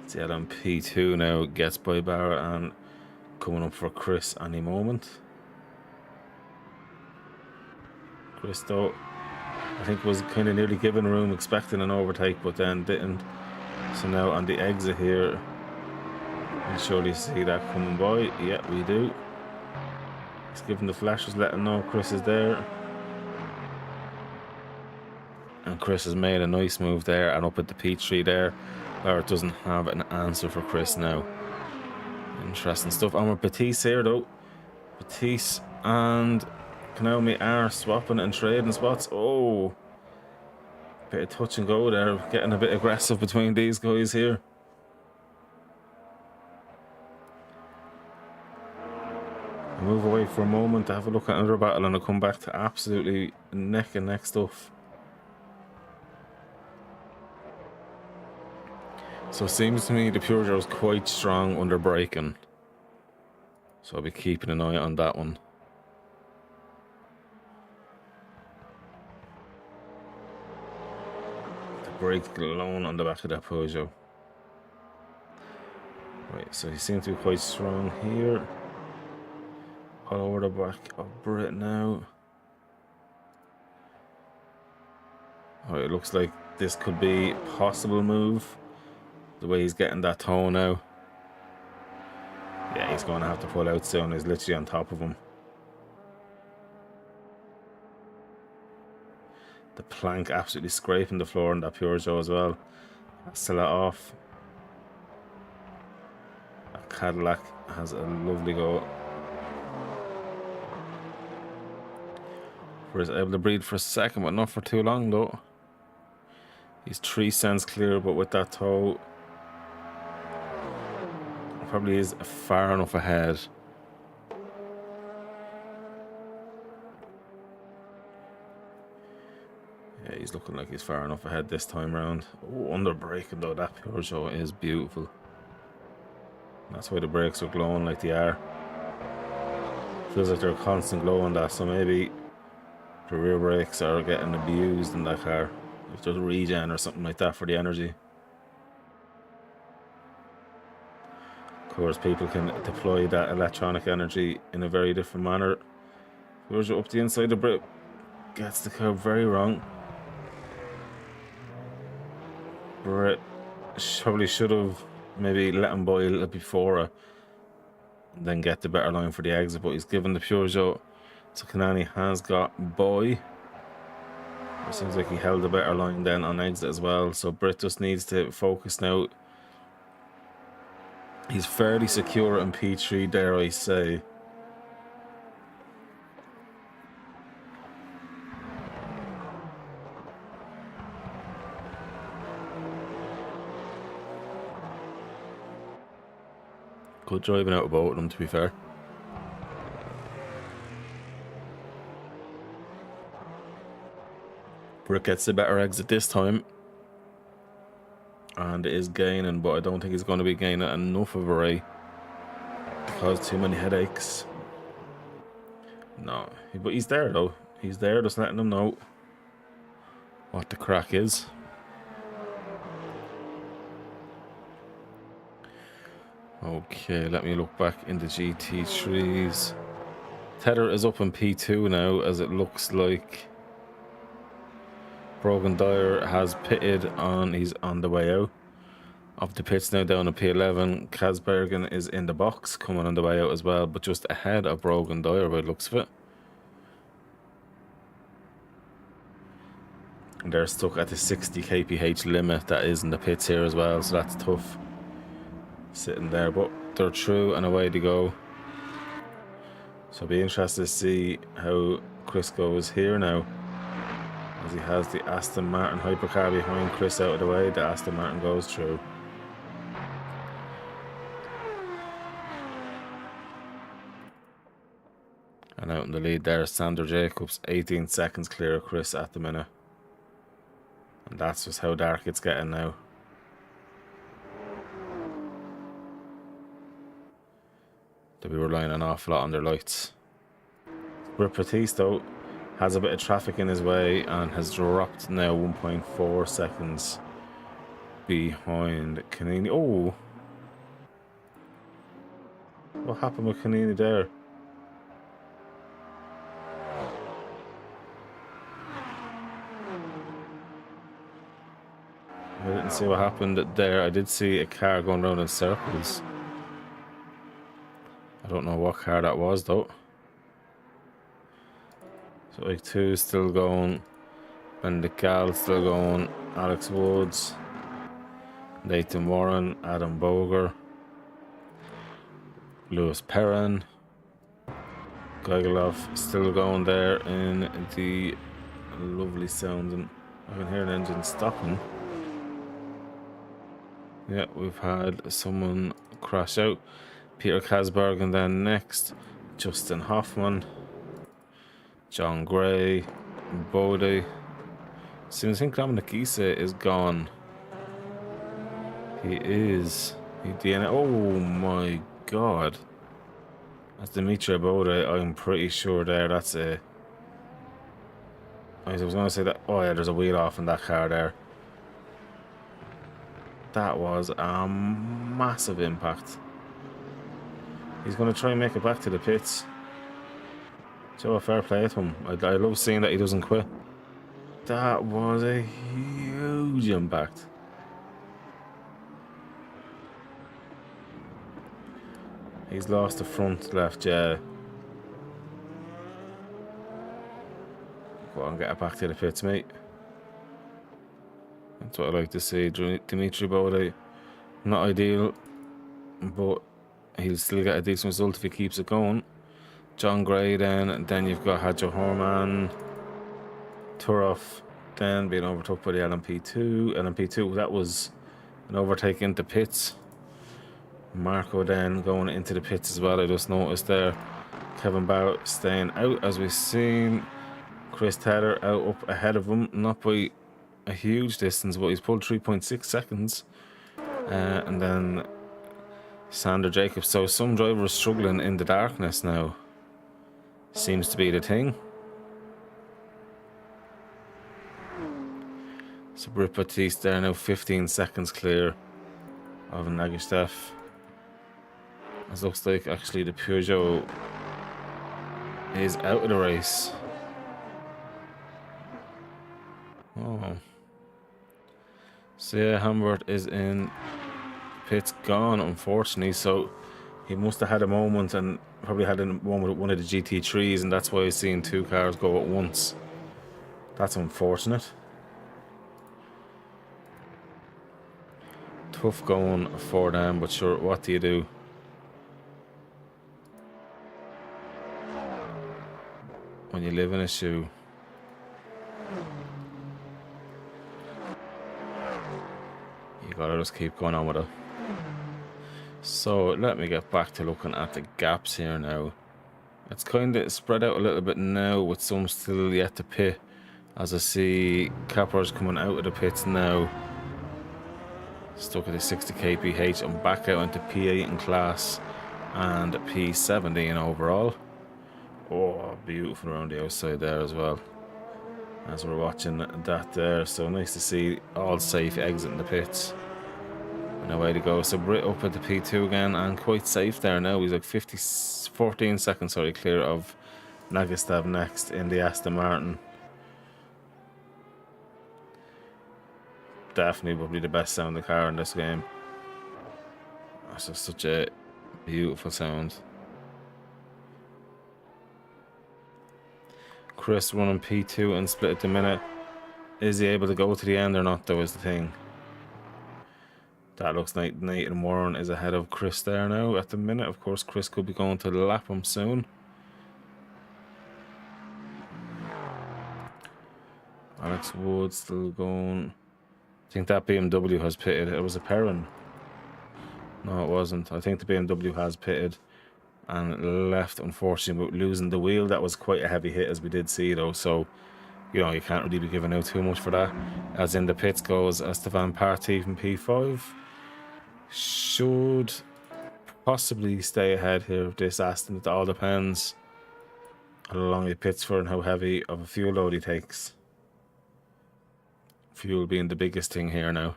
See on P2 now, gets by Barra and coming up for Chris any moment. Chris though, I think was kind of nearly given room, expecting an overtake, but then didn't. So now on the exit here, we'll surely see that coming by. Yeah, we do. He's giving the flashes, letting know Chris is there. And Chris has made a nice move there and up at the P3 there. Barrett doesn't have an answer for Chris now. Interesting stuff. And with Batiste here though. Batiste and Konami are swapping and trading spots. Oh, bit of touch and go there. Getting a bit aggressive between these guys here. I'll move away for a moment to have a look at another battle and I'll come back to absolutely neck and neck stuff. So it seems to me the Peugeot is quite strong under braking. So I'll be keeping an eye on that one. The brake alone on the back of that Peugeot. Right, so he seems to be quite strong here. All over the back of Brit now. Alright, it looks like this could be a possible move. The way he's getting that toe now. Yeah, he's going to have to pull out soon. He's literally on top of him. The plank absolutely scraping the floor in that Peugeot as well. Still off. That Cadillac has a lovely go. He's able to breathe for a second, but not for too long though. He's 3 cents clear, but with that toe, probably is far enough ahead. he's looking like he's far enough ahead this time round. Oh, under braking though, that Peugeot is beautiful. That's why the brakes are glowing like they are. Feels like they're a constant glow on that, so maybe the rear brakes are getting abused in that car. If there's a regen or something like that for the energy. Of course, people can deploy that electronic energy in a very different manner. Peugeot up the inside, the brake gets the curve very wrong. Brett probably should have maybe let him boil a little before and then get the better line for the exit, but he's given the Peugeot. So Kanani has got boy. It seems like he held a better line then on exit as well. So Britt just needs to focus now. He's fairly secure in P3, dare I say. Good driving out of both of them, to be fair. Britt gets the better exit this time. And is gaining, but I don't think he's going to be gaining enough of a ray. Cause too many headaches. No, but he's there though. He's there, just letting them know what the crack is. Okay, let me look back into GT3s. Tether is up in P2 now, as it looks like Brogan Dyer has pitted on. He's on the way out of the pits now, down to P11. Kasbergen is in the box, coming on the way out as well, but just ahead of Brogan Dyer by the looks of it. And they're stuck at the 60 kph limit that is in the pits here as well, so that's tough. Sitting there, but they're through and away they go. So I'll be interested to see how Chris goes here now, as he has the Aston Martin hypercar behind Chris out of the way. The Aston Martin goes through. And out in the lead there, Sander Jacobs, 18 seconds clear of Chris at the minute. And that's just how dark it's getting now. They'll be relying an awful lot on their lights. Britt Batista has a bit of traffic in his way and has dropped now 1.4 seconds behind Canini. Oh! What happened with Canini there? I didn't see what happened there. I did see a car going around in circles. I don't know what car that was though. So like 2 still going, and the Gal still going, Alex Woods, Nathan Warren, Adam Boger, Lewis Perrin, Geigelov still going there in the lovely sounding. I can hear an engine stopping. Yeah, we've had someone crash out. Peter Kasberg, and then next Justin Hoffman, John Gray, Bodie. Seems like Dominic Issa is gone. He is. Oh my god. That's Dimitri Bodie. I'm pretty sure there. That's a. I was going to say that. Oh yeah, there's a wheel off in that car there. That was a massive impact. He's going to try and make it back to the pits. So a fair play to him. I love seeing that he doesn't quit. That was a huge impact. He's lost the front left, yeah. Go on, get it back to the pits, mate. That's what I like to see. Dimitri Bodie, not ideal, but he'll still get a decent result if he keeps it going. John Gray then, and then you've got Hadjo Horman, Turov, then being overtook by the LMP2. LMP2, that was an overtake into pits. Marco then going into the pits as well, I just noticed there. Kevin Barrett staying out as we've seen. Chris Taylor out up ahead of him, not by a huge distance, but he's pulled 3.6 seconds. And then Sander Jacobs. So some drivers struggling in the darkness now. Seems to be the thing. So Britt Batiste there now 15 seconds clear of Nagestev. It looks like actually the Peugeot is out of the race. Oh. So yeah, Humbert is in pits, gone unfortunately, so he must have had a moment and probably had a moment with one of the GT3s, and that's why he's seeing two cars go at once. That's unfortunate. Tough going for them, but sure, what do you do? When you live in a shoe. You gotta just keep going on with it. So let me get back to looking at the gaps here now. It's kind of spread out a little bit now, with some still yet to pit. As I see Cappers coming out of the pits now. Stuck at the 60 kph and back out into P8 in class and P70 overall. Oh, beautiful around the outside there as well, as we're watching that there. So nice to see all safe exiting the pits. And away to go. So Britt up at the P2 again, and quite safe there now. He's like 14 seconds clear of Nagestev next in the Aston Martin. Definitely probably the best sounding car in this game. That's just such a beautiful sound. Chris running P2 and split at the minute. Is he able to go to the end or not, though, is the thing. That looks like Nathan Warren is ahead of Chris there now at the minute. Of course, Chris could be going to lap him soon. Alex Wood still going. I think that BMW has pitted. It was a Perrin. No, it wasn't. I think the BMW has pitted and left, unfortunately, losing the wheel. That was quite a heavy hit, as we did see, though. So, you know, you can't really be giving out too much for that. As in the pits goes Esteban Party from P5. Should possibly stay ahead here of this Aston. It all depends how long he pits for and how heavy of a fuel load he takes. Fuel being the biggest thing here now.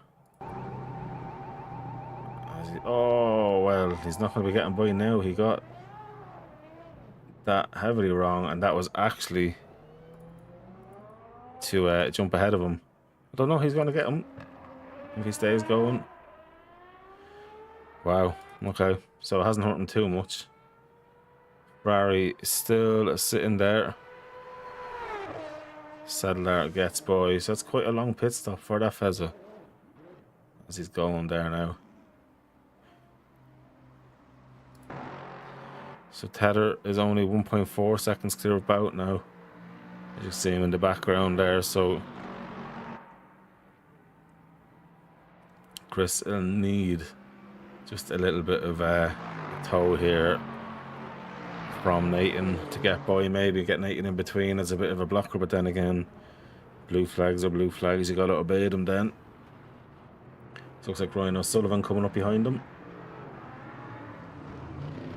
Oh, well, he's not going to be getting by now. He got that heavily wrong, and that was actually to jump ahead of him. I don't know if he's going to get him if he stays going. Wow, okay, so it hasn't hurt him too much. Ferrari still sitting there. Sadler gets by, so that's quite a long pit stop for that fezza as he's going there now. So Tedder is only 1.4 seconds clear of Bout now. You just see him in the background there. So Chris will need just a little bit of a tow here from Nathan to get by. Maybe get Nathan in between as a bit of a blocker, but then again, blue flags are blue flags. You got to obey them then. Looks like Ryan O'Sullivan coming up behind them.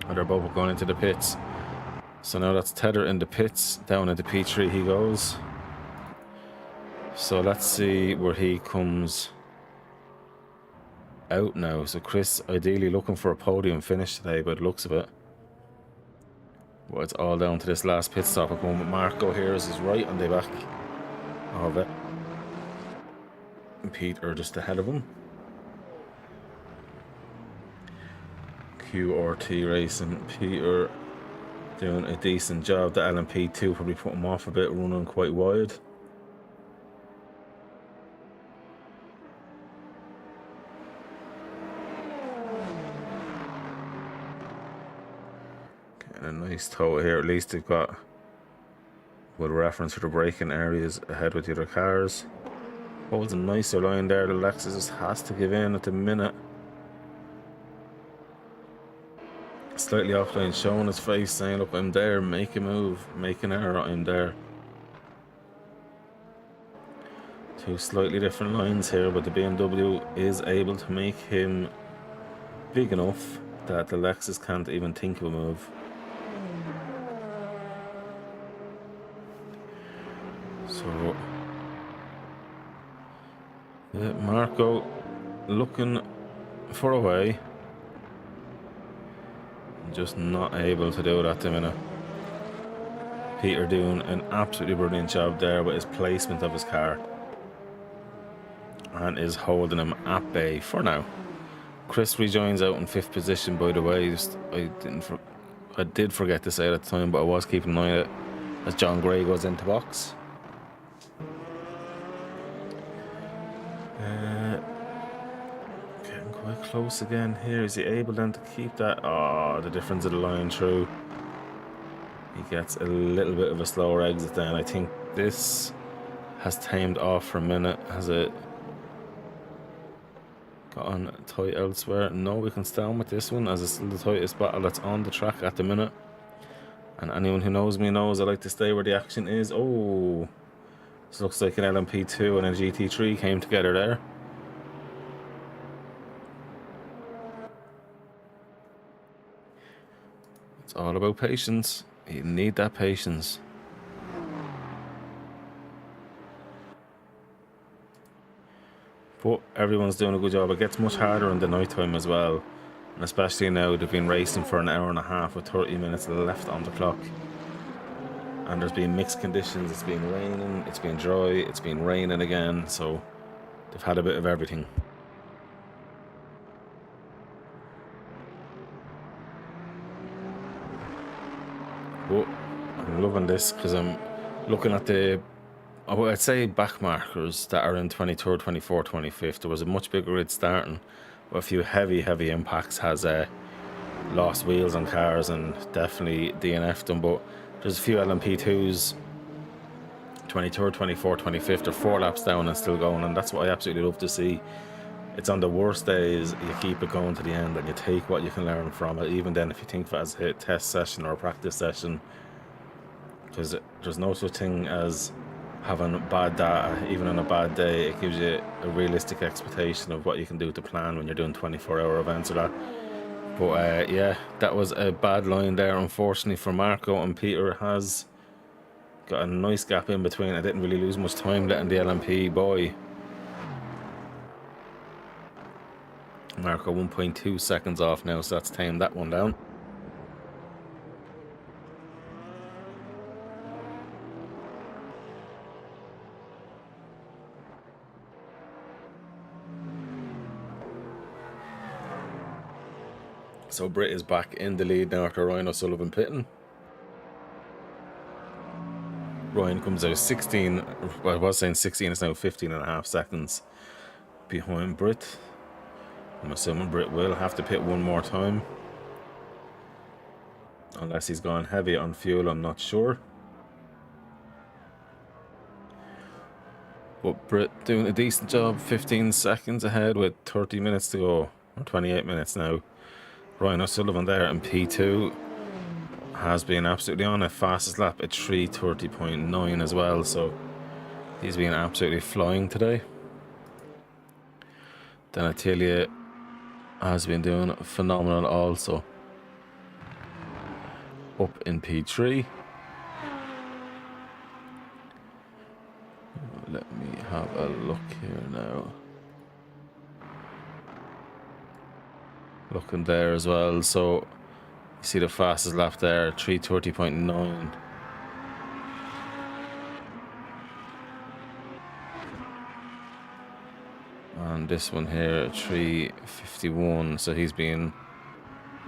And they're both going into the pits. So now that's Tedder in the pits. Down into P3 he goes. So let's see where he comes out now. So Chris ideally looking for a podium finish today by the looks of it. Well, it's all down to this last pit stop at the moment. Marco here is right on the back of it. And Peter just ahead of him. QRT Racing, Peter doing a decent job. The LMP2 probably put him off a bit, running quite wide. Getting a nice tow here. At least they've got, with reference to the braking areas, ahead with the other cars. What was a nicer line there? The Lexus just has to give in at the minute. Slightly offline, showing his face, saying, look, I'm there, make a move, make an error, I'm there. Two slightly different lines here, but the BMW is able to make him big enough that the Lexus can't even think of a move. So Marco looking for a way, just not able to do it at the minute. Peter doing an absolutely brilliant job there with his placement of his car, and is holding him at bay for now. Chris rejoins out in 5th position, by the way. I did forget to say it at the time, but I was keeping an eye on it as John Gray goes into box. Getting quite close again here. Is he able then to keep that? Oh, the difference of the line through. He gets a little bit of a slower exit then. I think this has tamed off for a minute. Has it got on tight elsewhere? No, we can stay on with this one as it's still the tightest battle that's on the track at the minute. And anyone who knows me knows I like to stay where the action is. Oh, this looks like an LMP2 and a GT3 came together there. It's all about patience. You need that patience. But everyone's doing a good job. It gets much harder in the night time as well, and especially now they've been racing for an hour and a half with 30 minutes left on the clock, and there's been mixed conditions. It's been raining, it's been dry, it's been raining again, so they've had a bit of everything. But I'm loving this because I'm looking at the, I'd say, back markers that are in 23rd, 24th, 25th. There was a much bigger grid starting, but a few heavy impacts has lost wheels on cars and definitely DNF'd them. But there's a few LMP2s, 23rd, 24th, 25th, they're 4 laps down and still going, and that's what I absolutely love to see. It's on the worst days, you keep it going to the end and you take what you can learn from it, even then if you think of it as a test session or a practice session, because there's no such thing as having bad data. Even on a bad day, it gives you a realistic expectation of what you can do to plan when you're doing 24-hour events or that. But yeah, that was a bad line there, unfortunately, for Marco, and Peter has got a nice gap in between. I didn't really lose much time letting the LMP boy. Marco 1.2 seconds off now, so that's tamed that one down. So Britt is back in the lead now after Ryan O'Sullivan pitting. Ryan comes out 16, well, I was saying 16, it's now 15.5 seconds behind Britt. I'm assuming Britt will have to pit one more time, unless he's gone heavy on fuel, I'm not sure. But Britt doing a decent job, 15 seconds ahead with 30 minutes to go, or 28 minutes now. Ryan O'Sullivan there in P2 has been absolutely on it. Fastest lap at 3:30.9 as well, so he's been absolutely flying today. Then Attilia has been doing phenomenal also. Up in P3. Let me have a look here now. Looking there as well, so you see the fastest lap there, 3:30.9. And this one here, 3:51. So he's been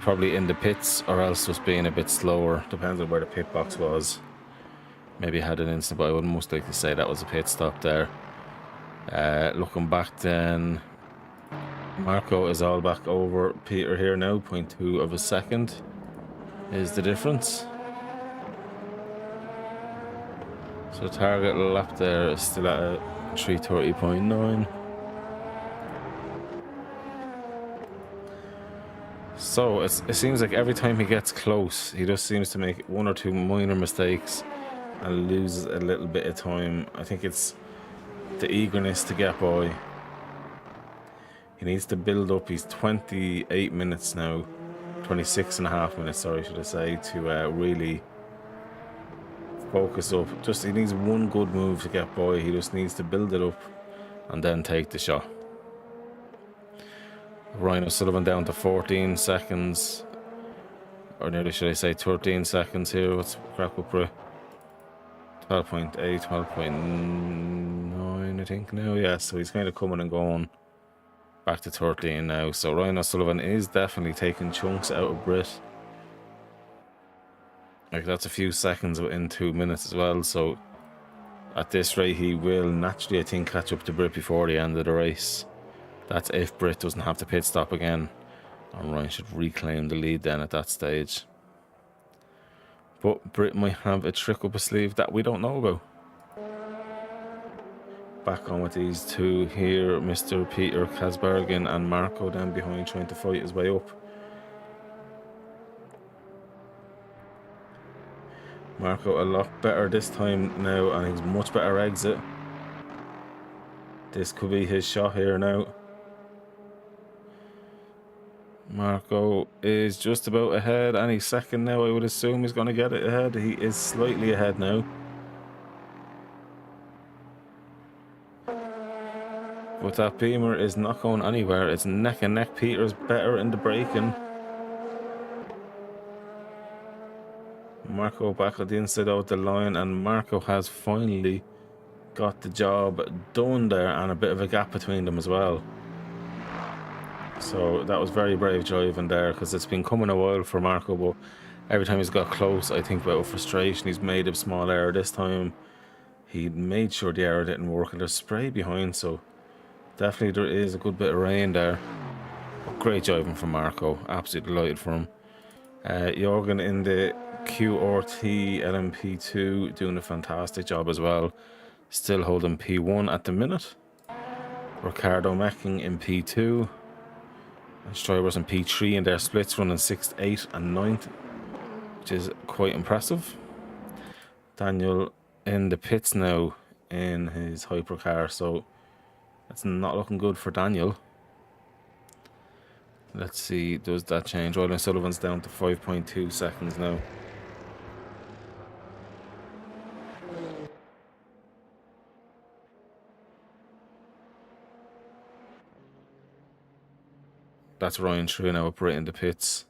probably in the pits, or else was being a bit slower. Depends on where the pit box was. Maybe had an instant, but I would most likely say that was a pit stop there. Looking back then, Marco is all back over Peter here now. 0.2 of a second is the difference. So target lap there is still at a 3:30.9. So it seems like every time he gets close, he just seems to make 1 or 2 minor mistakes and loses a little bit of time. I think it's the eagerness to get by. He needs to build up. He's 28 minutes now, 26 and a half minutes, sorry, should I say, to really focus up. Just he needs one good move to get by. He just needs to build it up and then take the shot. Ryan O'Sullivan down to 14 seconds, or nearly should I say 13 seconds here. What's crack up, bro? 12.8, 12.9 I think now. Yeah, so he's kind of coming and going. Back to 13 now. So Ryan O'Sullivan is definitely taking chunks out of Britt. Like, that's a few seconds within 2 minutes as well. So at this rate, he will naturally, I think, catch up to Britt before the end of the race. That's if Britt doesn't have to pit stop again. And Ryan should reclaim the lead then at that stage. But Britt might have a trick up his sleeve that we don't know about. Back on with these two here, Mr. Peter Kasbergen and Marco down behind trying to fight his way up. Marco a lot better this time now, and he's much better exit. This could be his shot here now. Marco is just about ahead, any second now I would assume he's going to get it ahead. He is slightly ahead now. But that Beamer is not going anywhere. It's neck and neck. Peter's better in the braking. Marco back at the inside of the line, and Marco has finally got the job done there, and a bit of a gap between them as well. So that was very brave driving there, because it's been coming a while for Marco, but every time he's got close, I think about frustration, he's made a small error. This time he made sure the error didn't work, and there's spray behind, so definitely there is a good bit of rain there. Great driving from Marco, absolutely delighted for him. Jorgen in the QRT LMP2 doing a fantastic job as well, still holding P1 at the minute. Ricardo Mecking in P2, and Strybers in P3 in their splits, running 6th, 8th and 9th, which is quite impressive. Daniel in the pits now in his hypercar, so that's not looking good for Daniel. Let's see, does that change? Ryan Sullivan's down to 5.2 seconds now. That's Ryan through now with Britt in the pits.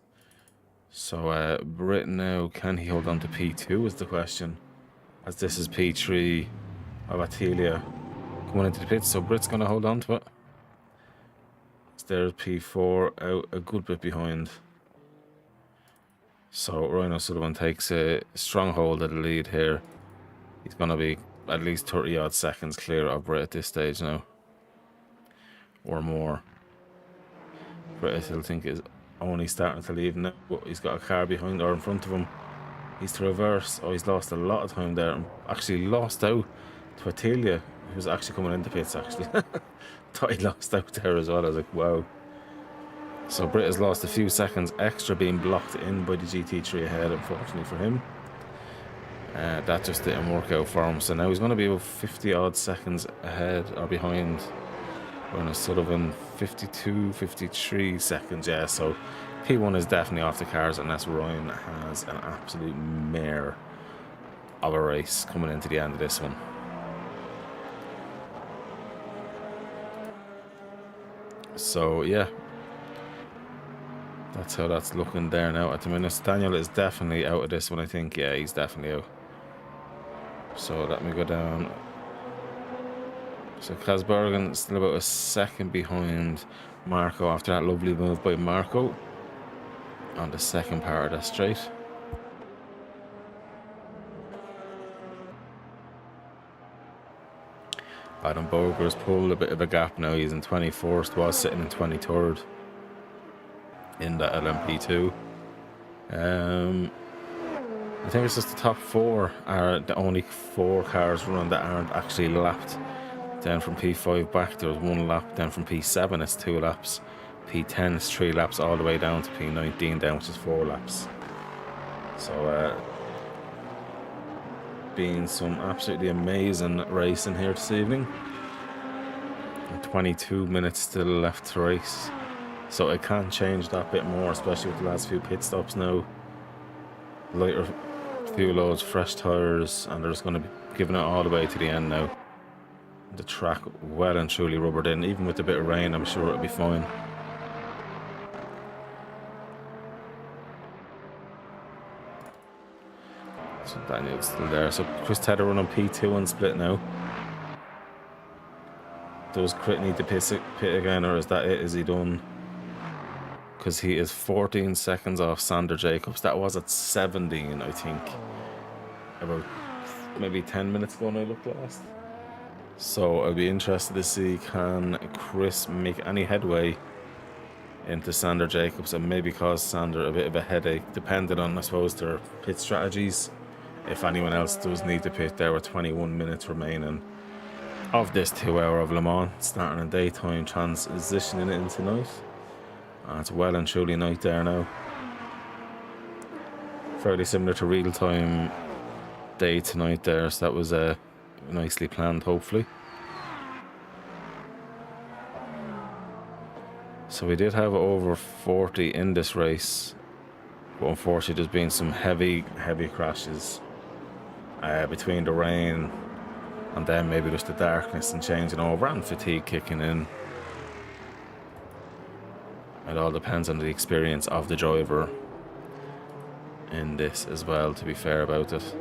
So Britt now, can he hold on to P2 is the question, as this is P3 of Attilia coming into the pits, so Britt's going to hold on to it. There's P4 out a good bit behind. So Ryan O'Sullivan takes a strong hold of the lead here. He's going to be at least 30 odd seconds clear of Britt at this stage now, or more. Britt, I still think, is only starting to leave now, but he's got a car behind or in front of him. He's to reverse. Oh, he's lost a lot of time there, and actually lost out to Attilia, who's actually coming into pits actually. Thought he lost out there as well. I was like, wow. So Britt has lost a few seconds extra, being blocked in by the GT3 ahead, unfortunately for him. That just didn't work out for him, so now he's going to be about 50 odd seconds ahead or behind Ryan O'Sullivan. 52, 53 seconds, yeah. So P1 is definitely off the cards unless Ryan has an absolute mare of a race coming into the end of this one. So yeah, that's how that's looking there now at the minute. Daniel is definitely out of this one, I think. Yeah, he's definitely out. So let me go down. So Kasbergen still about a second behind Marco after that lovely move by Marco on the second part of that straight. Adam Boger's pulled a bit of a gap now. He's in 21st, was sitting in 23rd in the LMP2. I think it's just the top four are the only 4 cars running that aren't actually lapped. Then from P5 back, there was 1 lap. Then from P7, it's 2 laps. P10 is 3 laps, all the way down to P19 down, which is 4 laps. So, been some absolutely amazing racing here this evening. 22 minutes still left to race. So it can change that bit more, especially with the last few pit stops now. Lighter fuel loads, fresh tyres, and they're just going to be giving it all the way to the end now. The track well and truly rubbered in. Even with a bit of rain, I'm sure it'll be fine. So Daniel's still there. So Chris Tedder running P2 and split now. Does Crit need to pit again, or is that it? Is he done? Because he is 14 seconds off Sander Jacobs. That was at 17, I think. About maybe 10 minutes ago when I looked last. So I'll be interested to see, can Chris make any headway into Sander Jacobs and maybe cause Sander a bit of a headache, depending on, I suppose, their pit strategies. If anyone else does need to pit, there with 21 minutes remaining of this 2 hour of Le Mans, starting in daytime, transitioning into night. It's well and truly night there now. Fairly similar to real time day to night there, so that was nicely planned, hopefully. So we did have over 40 in this race, but unfortunately there's been some heavy crashes between the rain and then maybe just the darkness and changing over and fatigue kicking in. It all depends on the experience of the driver in this as well, to be fair about it.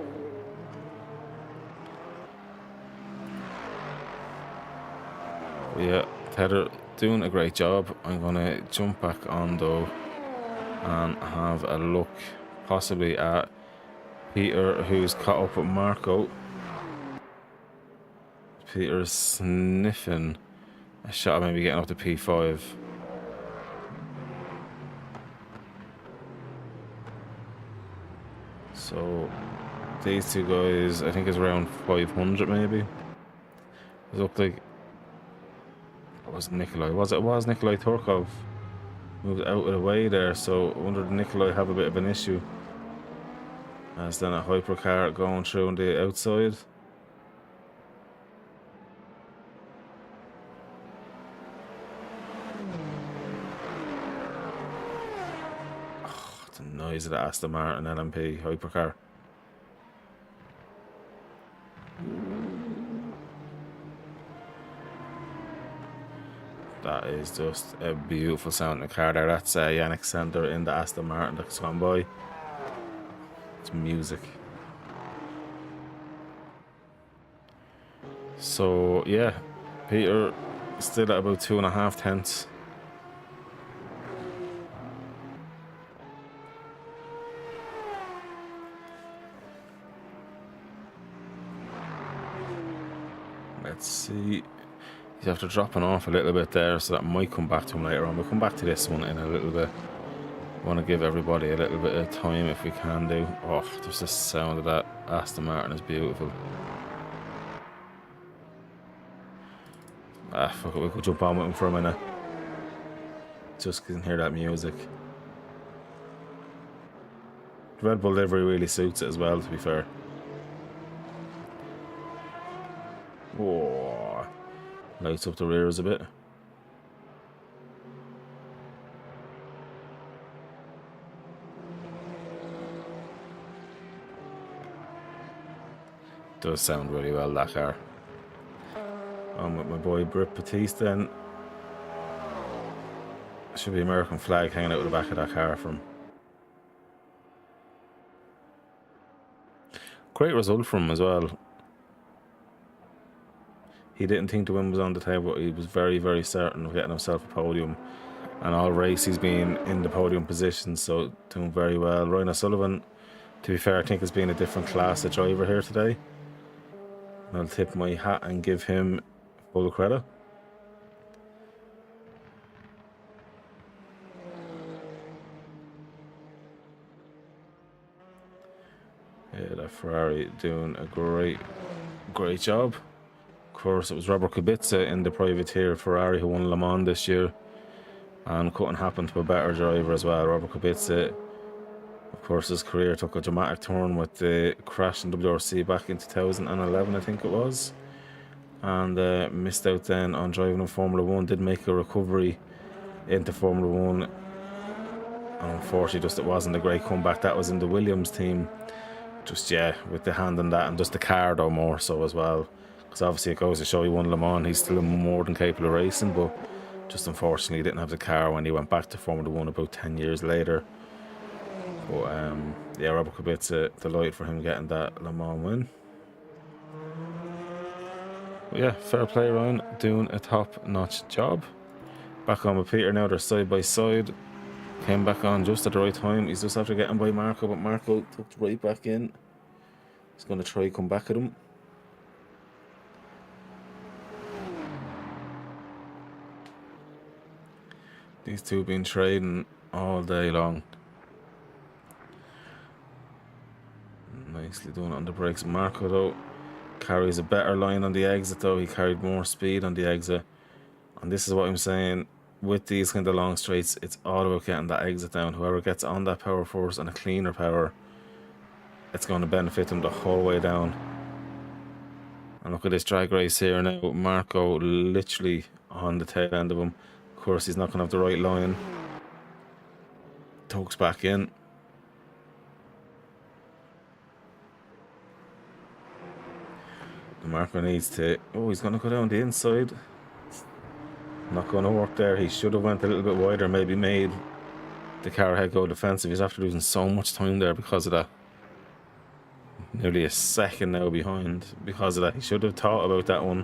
But yeah, Tedder doing a great job. I'm going to jump back on though and have a look possibly at Peter, who's caught up with Marco. Peter's sniffing a shot, maybe getting up to P5. So these two guys, I think, is around 500 maybe. It looked like it was Nikolai. It was Nikolai Turkov moved out of the way there, so I wonder did Nikolai have a bit of an issue. As then a hypercar going through on the outside. The noise of the Aston Martin LMP hypercar. That is just a beautiful sounding car there. That's Yannick Center in the Aston Martin that's gone by. It's music. So yeah, Peter still at about 2.5 tenths. Let's see. He's after dropping off a little bit there, so that might come back to him later on. We'll come back to this one in a little bit. I want to give everybody a little bit of time if we can do. Oh, there's the sound of that Aston Martin is beautiful. Ah, fuck it, we could jump on with him for a minute. Just can hear that music. The Red Bull livery really suits it as well, to be fair. Whoa. Lights up the rears a bit. Does sound really well, that car. I'm with my boy Britt Batiste then. Should be American flag hanging out the back of that car from. Great result from him as well. He didn't think the win was on the table, but he was very, very certain of getting himself a podium. And all race he's been in the podium position, so doing very well. Ryan O'Sullivan, to be fair, I think has been a different class of driver here today. And I'll tip my hat and give him full credit. Yeah, that Ferrari doing a great job. Of course, it was Robert Kubica in the privateer Ferrari who won Le Mans this year, and couldn't happen to a better driver as well. Robert Kubica, of course, his career took a dramatic turn with the crash in WRC back in 2011, I think it was. and missed out then on driving in Formula 1. Did make a recovery into Formula 1, and unfortunately just it wasn't a great comeback. That was in the Williams team. Just, yeah, with the hand on that, and just the car though more so as well, because obviously it goes to show he won Le Mans, he's still more than capable of racing, but just unfortunately he didn't have the car when he went back to Formula 1 about 10 years later. But yeah, Robert Kubica, delighted for him getting that Le Mans win. But yeah, fair play, Ryan, doing a top-notch job. Back on with Peter now, they're side by side. Came back on just at the right time. He's just after getting by Marco, but Marco tucked right back in. He's going to try come back at him. These two have been trading all day long. Nicely done on the brakes. Marco though carries a better line on the exit though. He carried more speed on the exit. And this is what I'm saying. With these kind of long straights, it's all about getting that exit down. Whoever gets on that power force and a cleaner power, it's going to benefit them the whole way down. And look at this drag race here now. Marco literally on the tail end of him. Of course, he's not going to have the right line. Tucks back in. Marco needs to... Oh, he's going to go down the inside. Not going to work there. He should have went a little bit wider, maybe made the car head go defensive. He's after losing so much time there because of that. Nearly a second now behind because of that. He should have thought about that one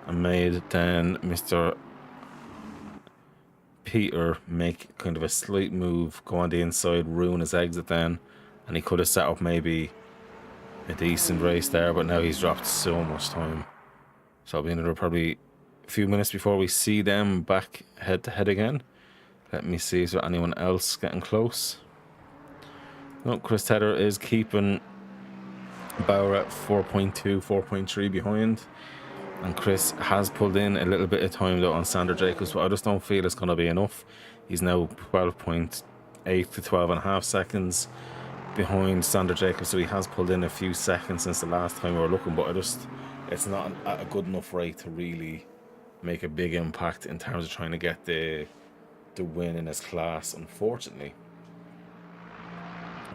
and made then Mr. Peter make kind of a slight move, go on the inside, ruin his exit then, and he could have set up maybe a decent race there, but now he's dropped so much time. So it'll be another probably a few minutes before we see them back head to head again. Let me see, is there anyone else getting close? No, Chris Tedder is keeping Bauer at 4.2, 4.3 behind. And Chris has pulled in a little bit of time though on Sander Jacobs, but I just don't feel it's going to be enough. He's now 12.8 to 12.5 seconds behind Sander Jacobs, so he has pulled in a few seconds since the last time we were looking, but it's not at a good enough rate to really make a big impact in terms of trying to get the win in his class, unfortunately.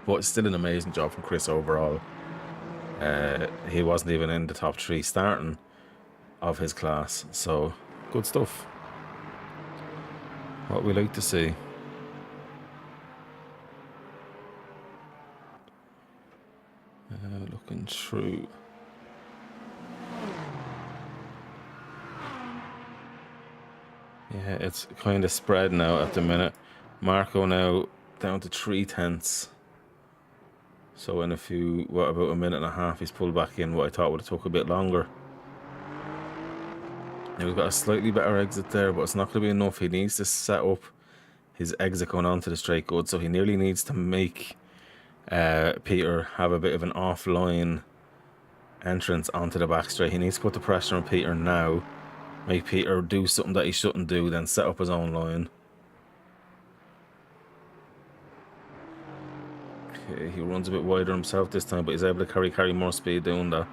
But it's still an amazing job from Chris overall. He wasn't even in the top 3 starting of his class, so good stuff. What we like to see. Looking through. Yeah, it's kind of spread now at the minute. Marco now down to 3/10. So in about a minute and a half, he's pulled back in what I thought would have took a bit longer. Now we've got a slightly better exit there, but it's not going to be enough. He needs to set up his exit going onto the straight good, so he nearly needs to make Peter have a bit of an offline entrance onto the back straight. He needs to put the pressure on Peter now, make Peter do something that he shouldn't do, then set up his own line. Okay, he runs a bit wider himself this time, but he's able to carry more speed doing that.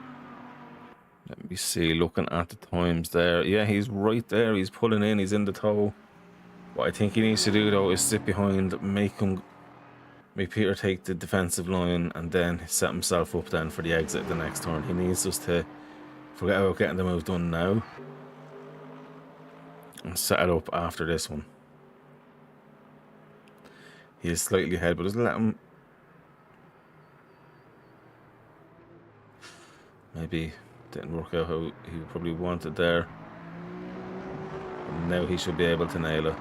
Let me see, looking at the times there. Yeah, he's right there. He's pulling in. He's in the toe. What I think he needs to do, though, is sit behind, make Peter take the defensive line, and then set himself up then for the exit the next turn. He needs us to forget about getting the move done now and set it up after this one. He is slightly ahead, but doesn't let him... Maybe didn't work out how he probably wanted there. Now he should be able to nail it.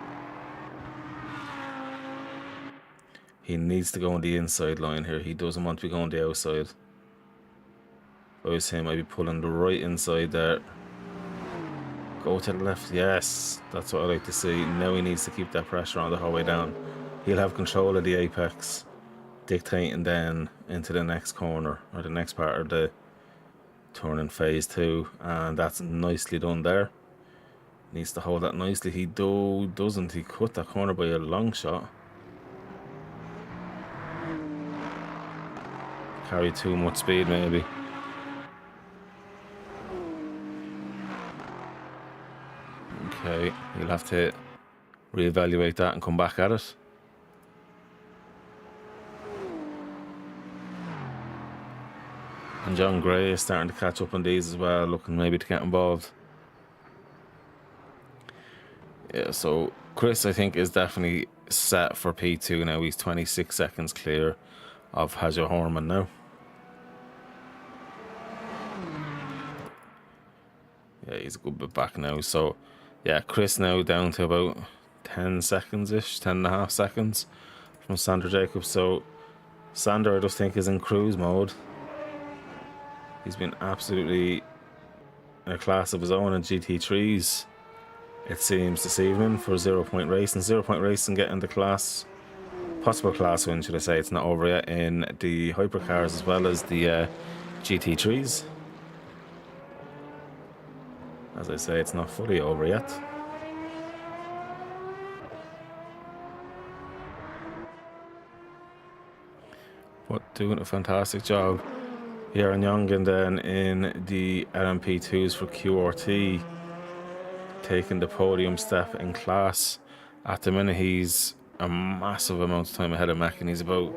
He needs to go on the inside line here. He doesn't want to be going the outside. If I was him, I'd be pulling the right inside there. Go to the left. Yes, that's what I like to see. Now he needs to keep that pressure on the whole way down. He'll have control of the apex, dictating then into the next corner, or the next part of the turn in phase 2, and that's nicely done there. Needs to hold that nicely. He doesn't. He cut that corner by a long shot. Carry too much speed maybe. He'll have to reevaluate that and come back at it. And John Gray is starting to catch up on these as well, looking maybe to get involved. Yeah, so Chris, I think, is definitely set for P2 now. He's 26 seconds clear of Hajo Horman now. Yeah, he's a good bit back now. So, yeah, Chris now down to about 10 seconds-ish, 10.5 seconds from Sander Jacobs. So, Sander, I just think, is in cruise mode. He's been absolutely in a class of his own in GT3s, it seems, this evening for 0 Point Racing. 0 Point Racing getting the class, possible class win, should I say. It's not over yet in the hypercars as well as the GT3s. As I say, it's not fully over yet. But doing a fantastic job here in Youngin then in the LMP2s for QRT, taking the podium step in class. At the minute, he's a massive amount of time ahead of Mack, and he's about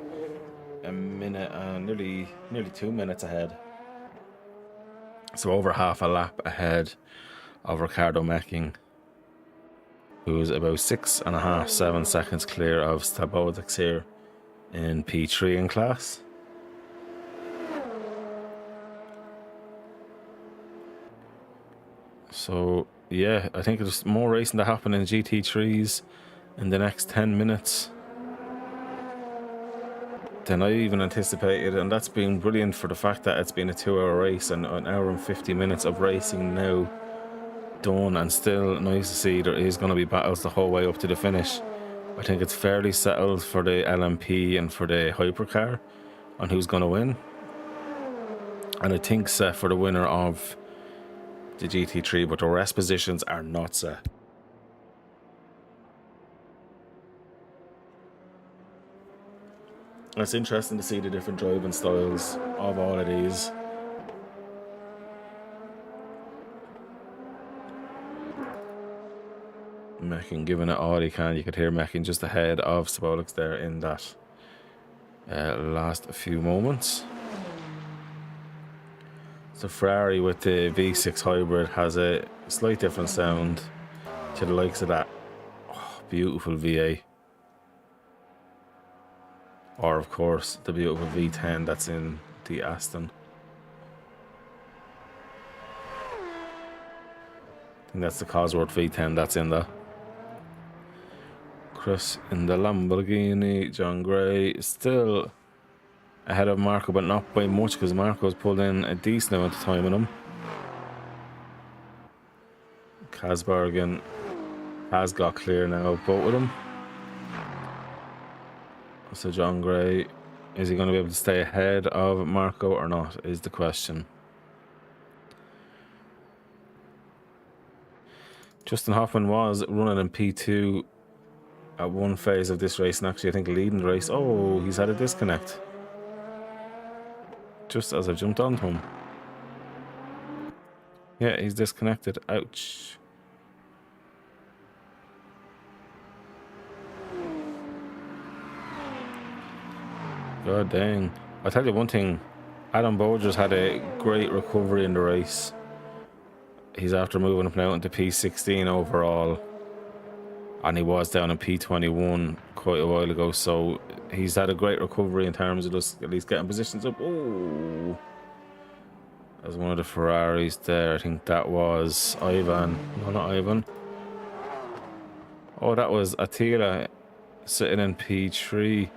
a minute and nearly 2 minutes ahead. So over half a lap ahead of Ricardo Mecking, who's about 6.5, 7 seconds clear of Stabodix here in P3 in class. So yeah, I think there's more racing to happen in GT3s in the next 10 minutes than I even anticipated, and that's been brilliant for the fact that it's been a 2-hour race and an hour and 50 minutes of racing now done, and still nice to see there is going to be battles the whole way up to the finish. I think it's fairly settled for the LMP and for the hypercar on who's going to win, and I think set for the winner of the GT3, but the rest positions are not set. It's interesting to see the different driving styles of all of these. Mecking giving it all he can. You could hear Mecking just ahead of Stabodix there in that last few moments. So Ferrari with the V6 hybrid has a slight different sound to the likes of that beautiful V8. Or of course the beautiful V10 that's in the Aston. I think that's the Cosworth V10 that's in there. Chris in the Lamborghini. John Gray still ahead of Marco, but not by much, because Marco's pulled in a decent amount of time in him. Kasbergen has got clear now, both of them. So John Gray, is he going to be able to stay ahead of Marco or not, is the question. Justin Hoffman was running in P2 at one phase of this race, and actually I think leading the race. Oh, he's had a disconnect just as I've jumped onto him. Yeah, he's disconnected. Ouch. God dang. I'll tell you one thing, Adam Bolger's had a great recovery in the race. He's after moving up now into P16 overall, and he was down in P21 quite a while ago, so he's had a great recovery in terms of just at least getting positions up. Oh, as one of the Ferraris there. I think that was Ivan. No, not Ivan. Oh, that was Attila sitting in P3.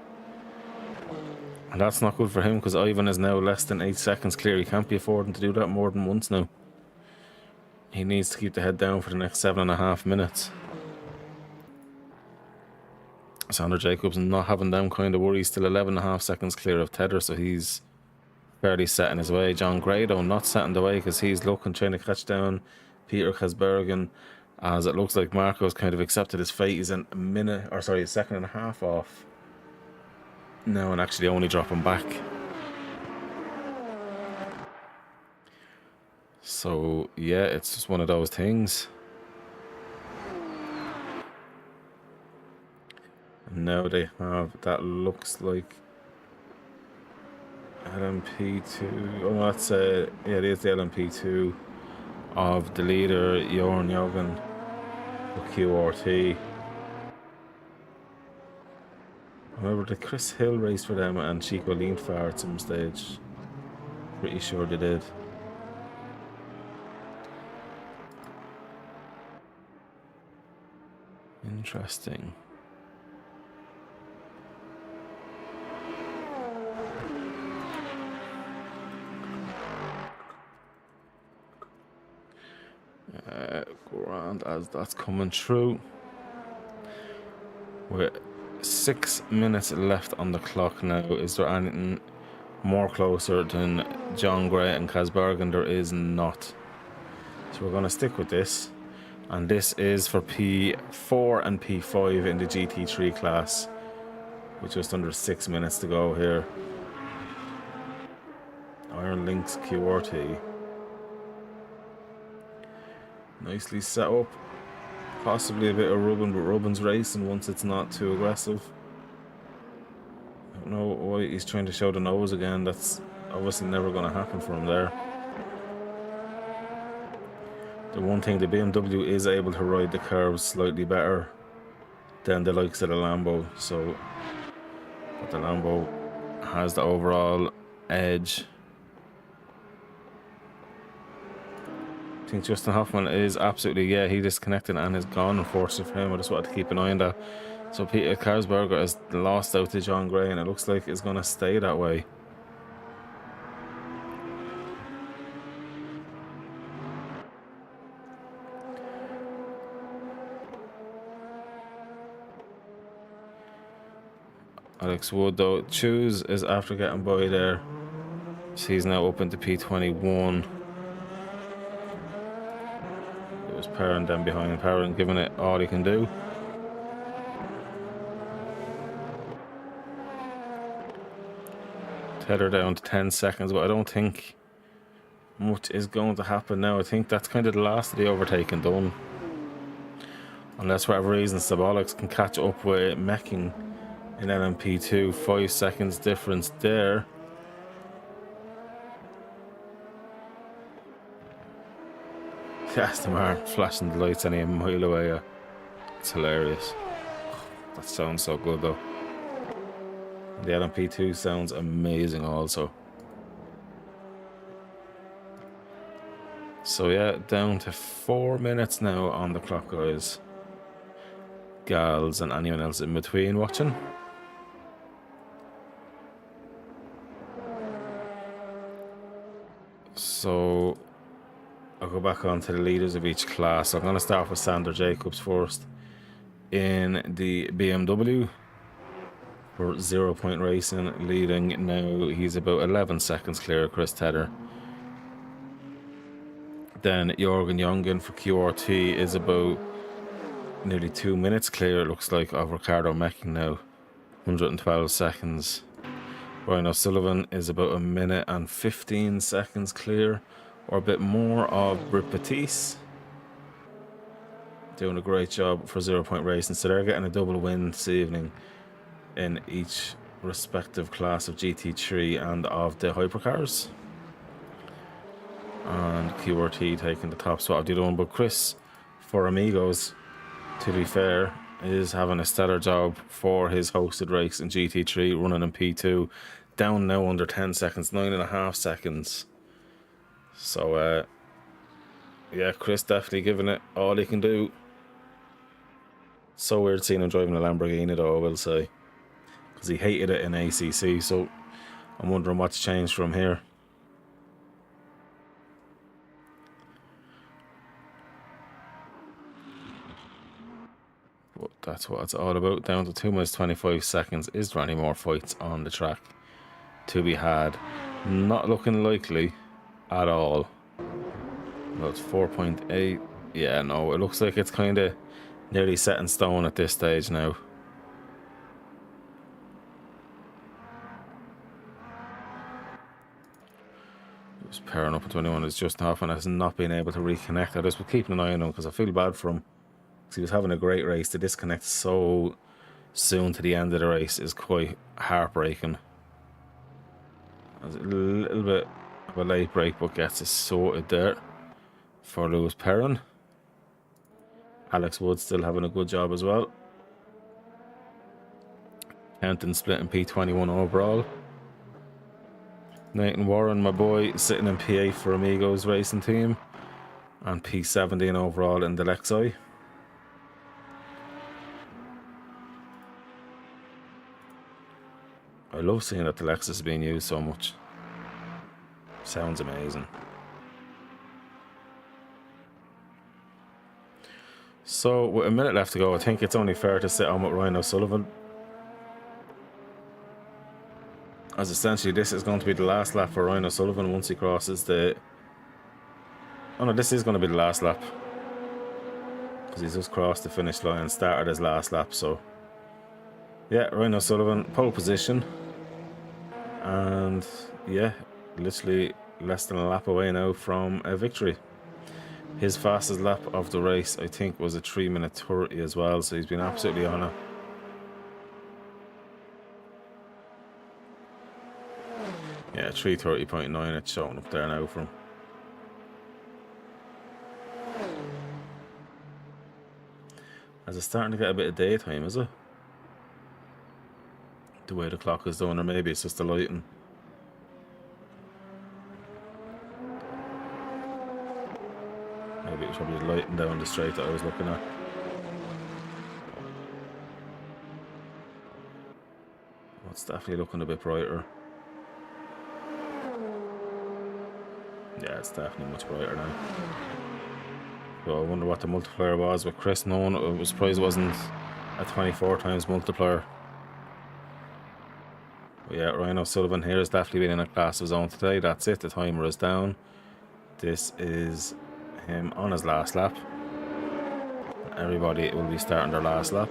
And that's not good for him, because Ivan is now less than 8 seconds clear. He can't be affording to do that more than once now. He needs to keep the head down for the next 7.5 minutes. Sander Jacobs not having them kind of worries, still 11.5 seconds clear of Tedder, so he's fairly set in his way. John Gray though not set in the way, because he's looking, trying to catch down Peter Kasbergen, as it looks like Marco's kind of accepted his fate. He's a minute, or sorry, a 1.5 seconds off now, and actually only dropping back. So yeah, it's just one of those things. And now they have, that looks like LMP2. Oh, no, that's, yeah, it is the LMP2 of the leader, Jorn Jogan, for QRT. However, did Chris Hill race for them and Chico Lindfar at some stage? Pretty sure they did. Interesting. Grand as that's coming through. With 6 minutes left on the clock now. Is there anything more closer than John Gray and Kaz Bergen? There is not. So we're going to stick with this. And this is for P4 and P5 in the GT3 class. With just under 6 minutes to go here. Iron Lynx QRT. Nicely set up. Possibly a bit of rubbing, but rubbing's racing once it's not too aggressive. I don't know why he's trying to show the nose again. That's obviously never going to happen for him there. The one thing, the BMW is able to ride the curves slightly better than the likes of the Lambo. So, but the Lambo has the overall edge. I think Justin Hoffman is absolutely, yeah, he disconnected and is gone, unfortunately for him. I just wanted to keep an eye on that. So Peter Karsberger has lost out to John Gray, and it looks like it's going to stay that way. Alex Wood, though, Choose is after getting by there. So he's now up into P21. It was Perrin then behind Perrin, giving it all he can do. Tether down to 10 seconds, but I don't think much is going to happen now. I think that's kind of the last of the overtaking done. Unless for whatever reason Sabolics can catch up with Mecking in LMP2. 5 seconds difference there. Aston Martin flashing the lights any mile away. It's hilarious. That sounds so good though. The LMP2 sounds amazing also. So yeah, down to 4 minutes now on the clock, guys. Gals and anyone else in between watching. So I'll go back on to the leaders of each class. I'm going to start with Sander Jacobs first in the BMW for 0 Point Racing, leading now. He's about 11 seconds clear of Chris Tedder. Then Jorgen Jongen for QRT is about nearly 2 minutes clear, it looks like, of Ricardo Mecking now. 112 seconds. Brian O'Sullivan is about 1 minute and 15 seconds clear, or a bit more, of Britt Batiste. Doing a great job for 0 Point Racing. So they're getting a double win this evening in each respective class of GT3 and of the hypercars. And QRT taking the top spot of the other one. But Chris, for Amigos, to be fair, is having a stellar job for his hosted race in GT3, running in P2. Down now under 10 seconds, 9.5 seconds. So, yeah, Chris definitely giving it all he can do. So weird seeing him driving a Lamborghini, though, I will say. Because he hated it in ACC, so I'm wondering what's changed from here. But that's what it's all about. Down to 2 minutes 25 seconds. Is there any more fights on the track to be had? Not looking likely at all. Well, it's 4.8. Yeah, no, it looks like it's kind of nearly set in stone at this stage now. Just pairing up with 21 is just off and has not been able to reconnect. I just was keeping an eye on him because I feel bad for him. He was having a great race. To disconnect so soon to the end of the race is quite heartbreaking. There's a little bit of a late break, but gets it sorted there for Lewis Perrin. Alex Wood still having a good job as well. Kenton splitting P21 overall. Nathan Warren, my boy, sitting in P8 for Amigos racing team, and P17 overall in the Lexi. I love seeing that the Lexus is being used so much. Sounds amazing. So with a minute left to go, I think it's only fair to sit on with Ryan O'Sullivan, as essentially this is going to be the last lap for Ryan O'Sullivan once he crosses the... Oh no, this is going to be the last lap, because he's just crossed the finish line and started his last lap. So yeah, Ryan O'Sullivan, pole position, and yeah, literally less than a lap away now from a victory. His fastest lap of the race, I think, was a 3:30 as well, so he's been absolutely on it. Yeah, 3:30.9 it's showing up there now for him. As it's starting to get a bit of daytime, is it? The way the clock is doing, or maybe it's just the lighting. Maybe it was probably the lighting down the straight that I was looking at. Oh, it's definitely looking a bit brighter. Yeah, it's definitely much brighter now. So I wonder what the multiplier was with Chris. No one, I was surprised it wasn't a 24 times multiplier. But yeah, Ryan O'Sullivan here has definitely been in a class of his own today. That's it, the timer is down. This is him on his last lap. Everybody will be starting their last lap.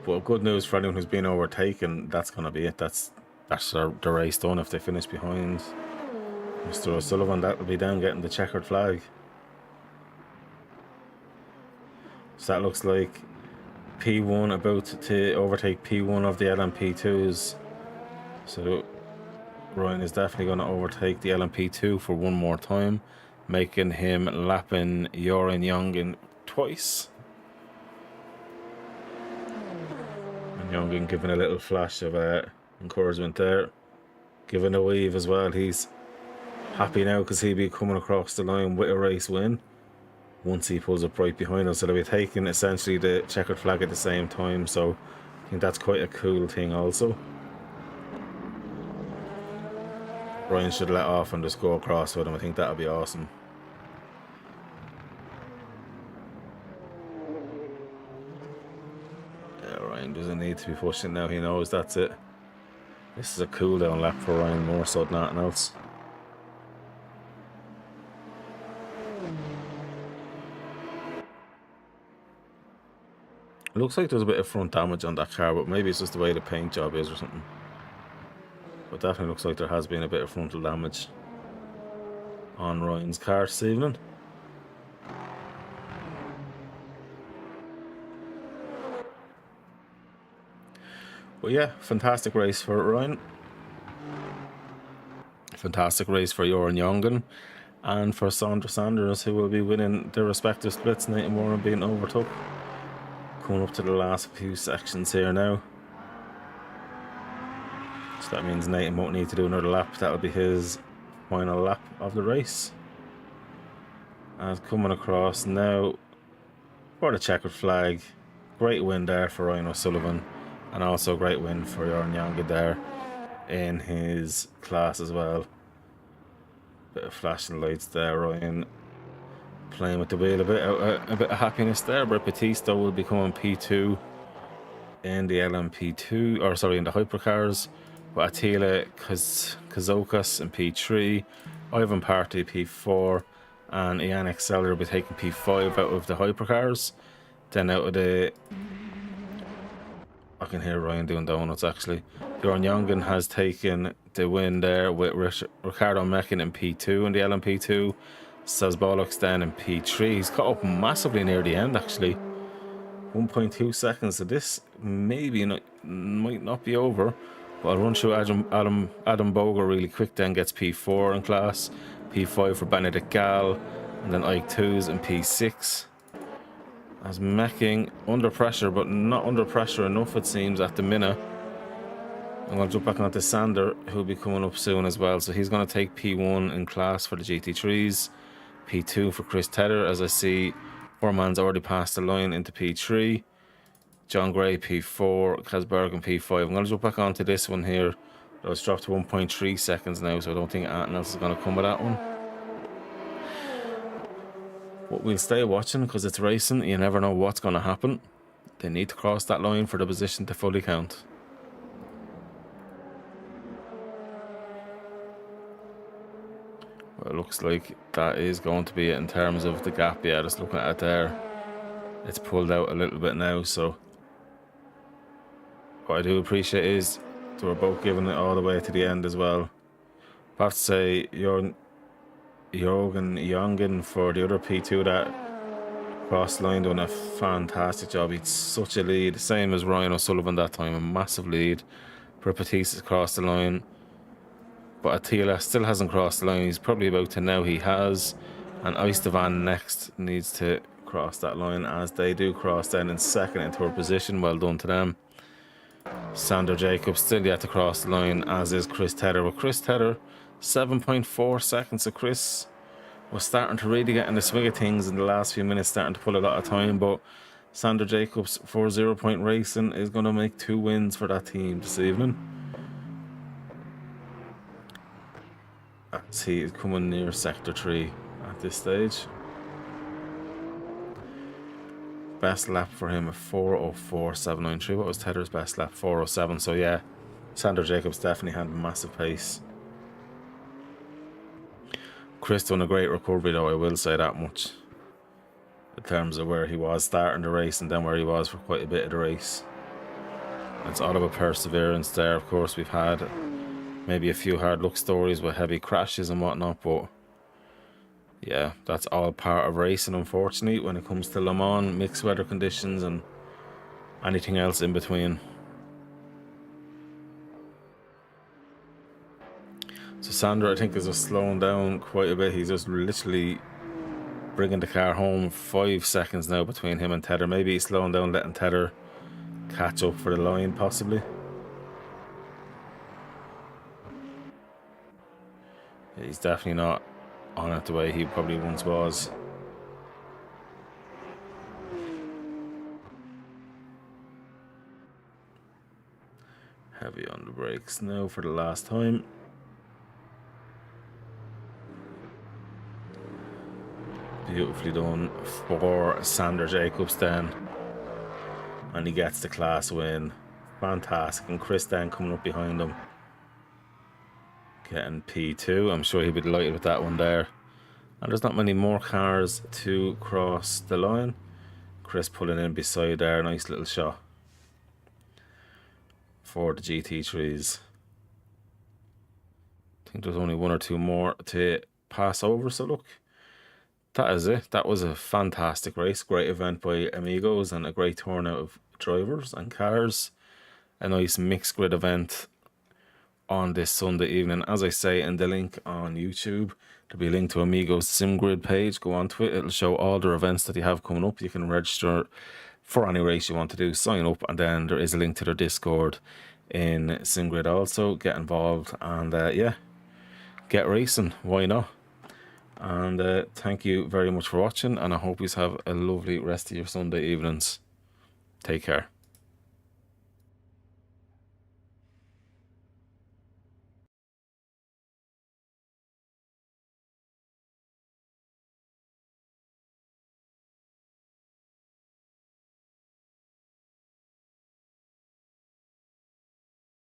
But good news for anyone who's been overtaken, that's going to be it. That's the race done. If they finish behind Mr. O'Sullivan, that will be them getting the checkered flag. So that looks like P1 about to overtake P1 of the LMP2s. So Ryan is definitely going to overtake the LMP2 for one more time, making him lapping Joran Jongen twice. Jongen giving a little flash of encouragement there, giving a wave as well. He's happy now because he'll be coming across the line with a race win once he pulls up right behind us. So they'll be taking essentially the checkered flag at the same time. So I think that's quite a cool thing also. Ryan should let off and just go across with him. I think that would be awesome. Ryan doesn't need to be pushing now, he knows that's it. This is a cool down lap for Ryan more so than anything else. It looks like there's a bit of front damage on that car, but maybe it's just the way the paint job is or something. But definitely looks like there has been a bit of frontal damage on Ryan's car this evening. But yeah, fantastic race for Ryan. Fantastic race for Joran Jongen and for Sondra Sanders, who will be winning their respective splits. Nathan Warren being overtook. Coming up to the last few sections here now. So that means Nathan won't need to do another lap. That'll be his final lap of the race. And coming across now for the checkered flag. Great win there for Ryan O'Sullivan. And also a great win for Joran Jongen there in his class as well. Bit of flashing lights there, Ryan playing with the wheel a bit of happiness there. But Batista will become P2 in the LMP2, or sorry, in the hypercars. But Attila Kazokas in P3, Ivan Party P4, and Yannick Seller will be taking P5 out of the hypercars. Then out of the... I can hear Ryan doing donuts actually. Joran Jongen has taken the win there with Ricardo Mekin in P2 in the LMP2, Says Bollocks then in P3. He's caught up massively near the end, actually. 1.2 seconds. So this maybe might not be over. But I'll run through Adam Boger really quick. Then gets P4 in class. P5 for Benedict Gall. And then Ike 2s and P6. As Mecking under pressure, but not under pressure enough, it seems, at the minute. I'm going to jump back onto Sander, who'll be coming up soon as well. So he's going to take P1 in class for the GT3s. P2 for Chris Tedder, as I see Foreman's already passed the line into P3. John Gray P4, Kasberg and P5. I'm going to jump back onto this one here. It's dropped to 1.3 seconds now, so I don't think anything else is going to come with that one. But we'll stay watching because it's racing. You never know what's going to happen. They need to cross that line for the position to fully count. Well, it looks like that is going to be it in terms of the gap. Yeah, just looking at it there. It's pulled out a little bit now, so what I do appreciate is they were both giving it all the way to the end as well. I have to say, Jürgen Jongen for the other P2 that crossed the line, doing a fantastic job. He's such a lead, same as Ryan O'Sullivan that time, a massive lead. Perpetis has crossed the line, but Attila still hasn't crossed the line. He's probably about to now. He has, and Oystevan next needs to cross that line, as they do cross then in second into our position. Well done to them. Sander Jacobs still yet to cross the line, as is Chris Tedder. With Chris Tedder, 7.4 seconds. So Chris was starting to really get in the swing of things in the last few minutes, starting to pull a lot of time. But Sander Jacobs for 0 Point Racing is going to make 2 wins for that team this evening. As he is coming near Sector 3 at this stage. Best lap for him at 4:04.793. What was Tedder's best lap? 4:07. So yeah, Sander Jacobs definitely had massive pace. Chris done a great recovery though, I will say that much, in terms of where he was starting the race and then where he was for quite a bit of the race. It's all about perseverance there. Of course, we've had maybe a few hard luck stories with heavy crashes and whatnot, but yeah, that's all part of racing, unfortunately, when it comes to Le Mans, mixed weather conditions and anything else in between. So Sander, I think, is just slowing down quite a bit. He's just literally bringing the car home. 5 seconds now between him and Tedder. Maybe he's slowing down, letting Tedder catch up for the line, possibly. Yeah, he's definitely not on it the way he probably once was. Heavy on the brakes now for the last time. Beautifully done for Sander Jacobs then, and he gets the class win. Fantastic. And Chris then coming up behind him, getting P2. I'm sure he'll be delighted with that one there. And there's not many more cars to cross the line. Chris pulling in beside there. Nice little shot for the GT3s. I think there's only 1 or 2 more to pass over. So look, that is it. That was a fantastic race. Great event by Amigos and a great turnout of drivers and cars. A nice mixed grid event on this Sunday evening. As I say in the link on YouTube, there'll be a link to Amigos SimGrid page. Go on to it. It'll show all their events that you have coming up. You can register for any race you want to do. Sign up, and then there is a link to their Discord in SimGrid also. Get involved and yeah, get racing. Why not? And thank you very much for watching, and I hope you have a lovely rest of your Sunday evenings. Take care.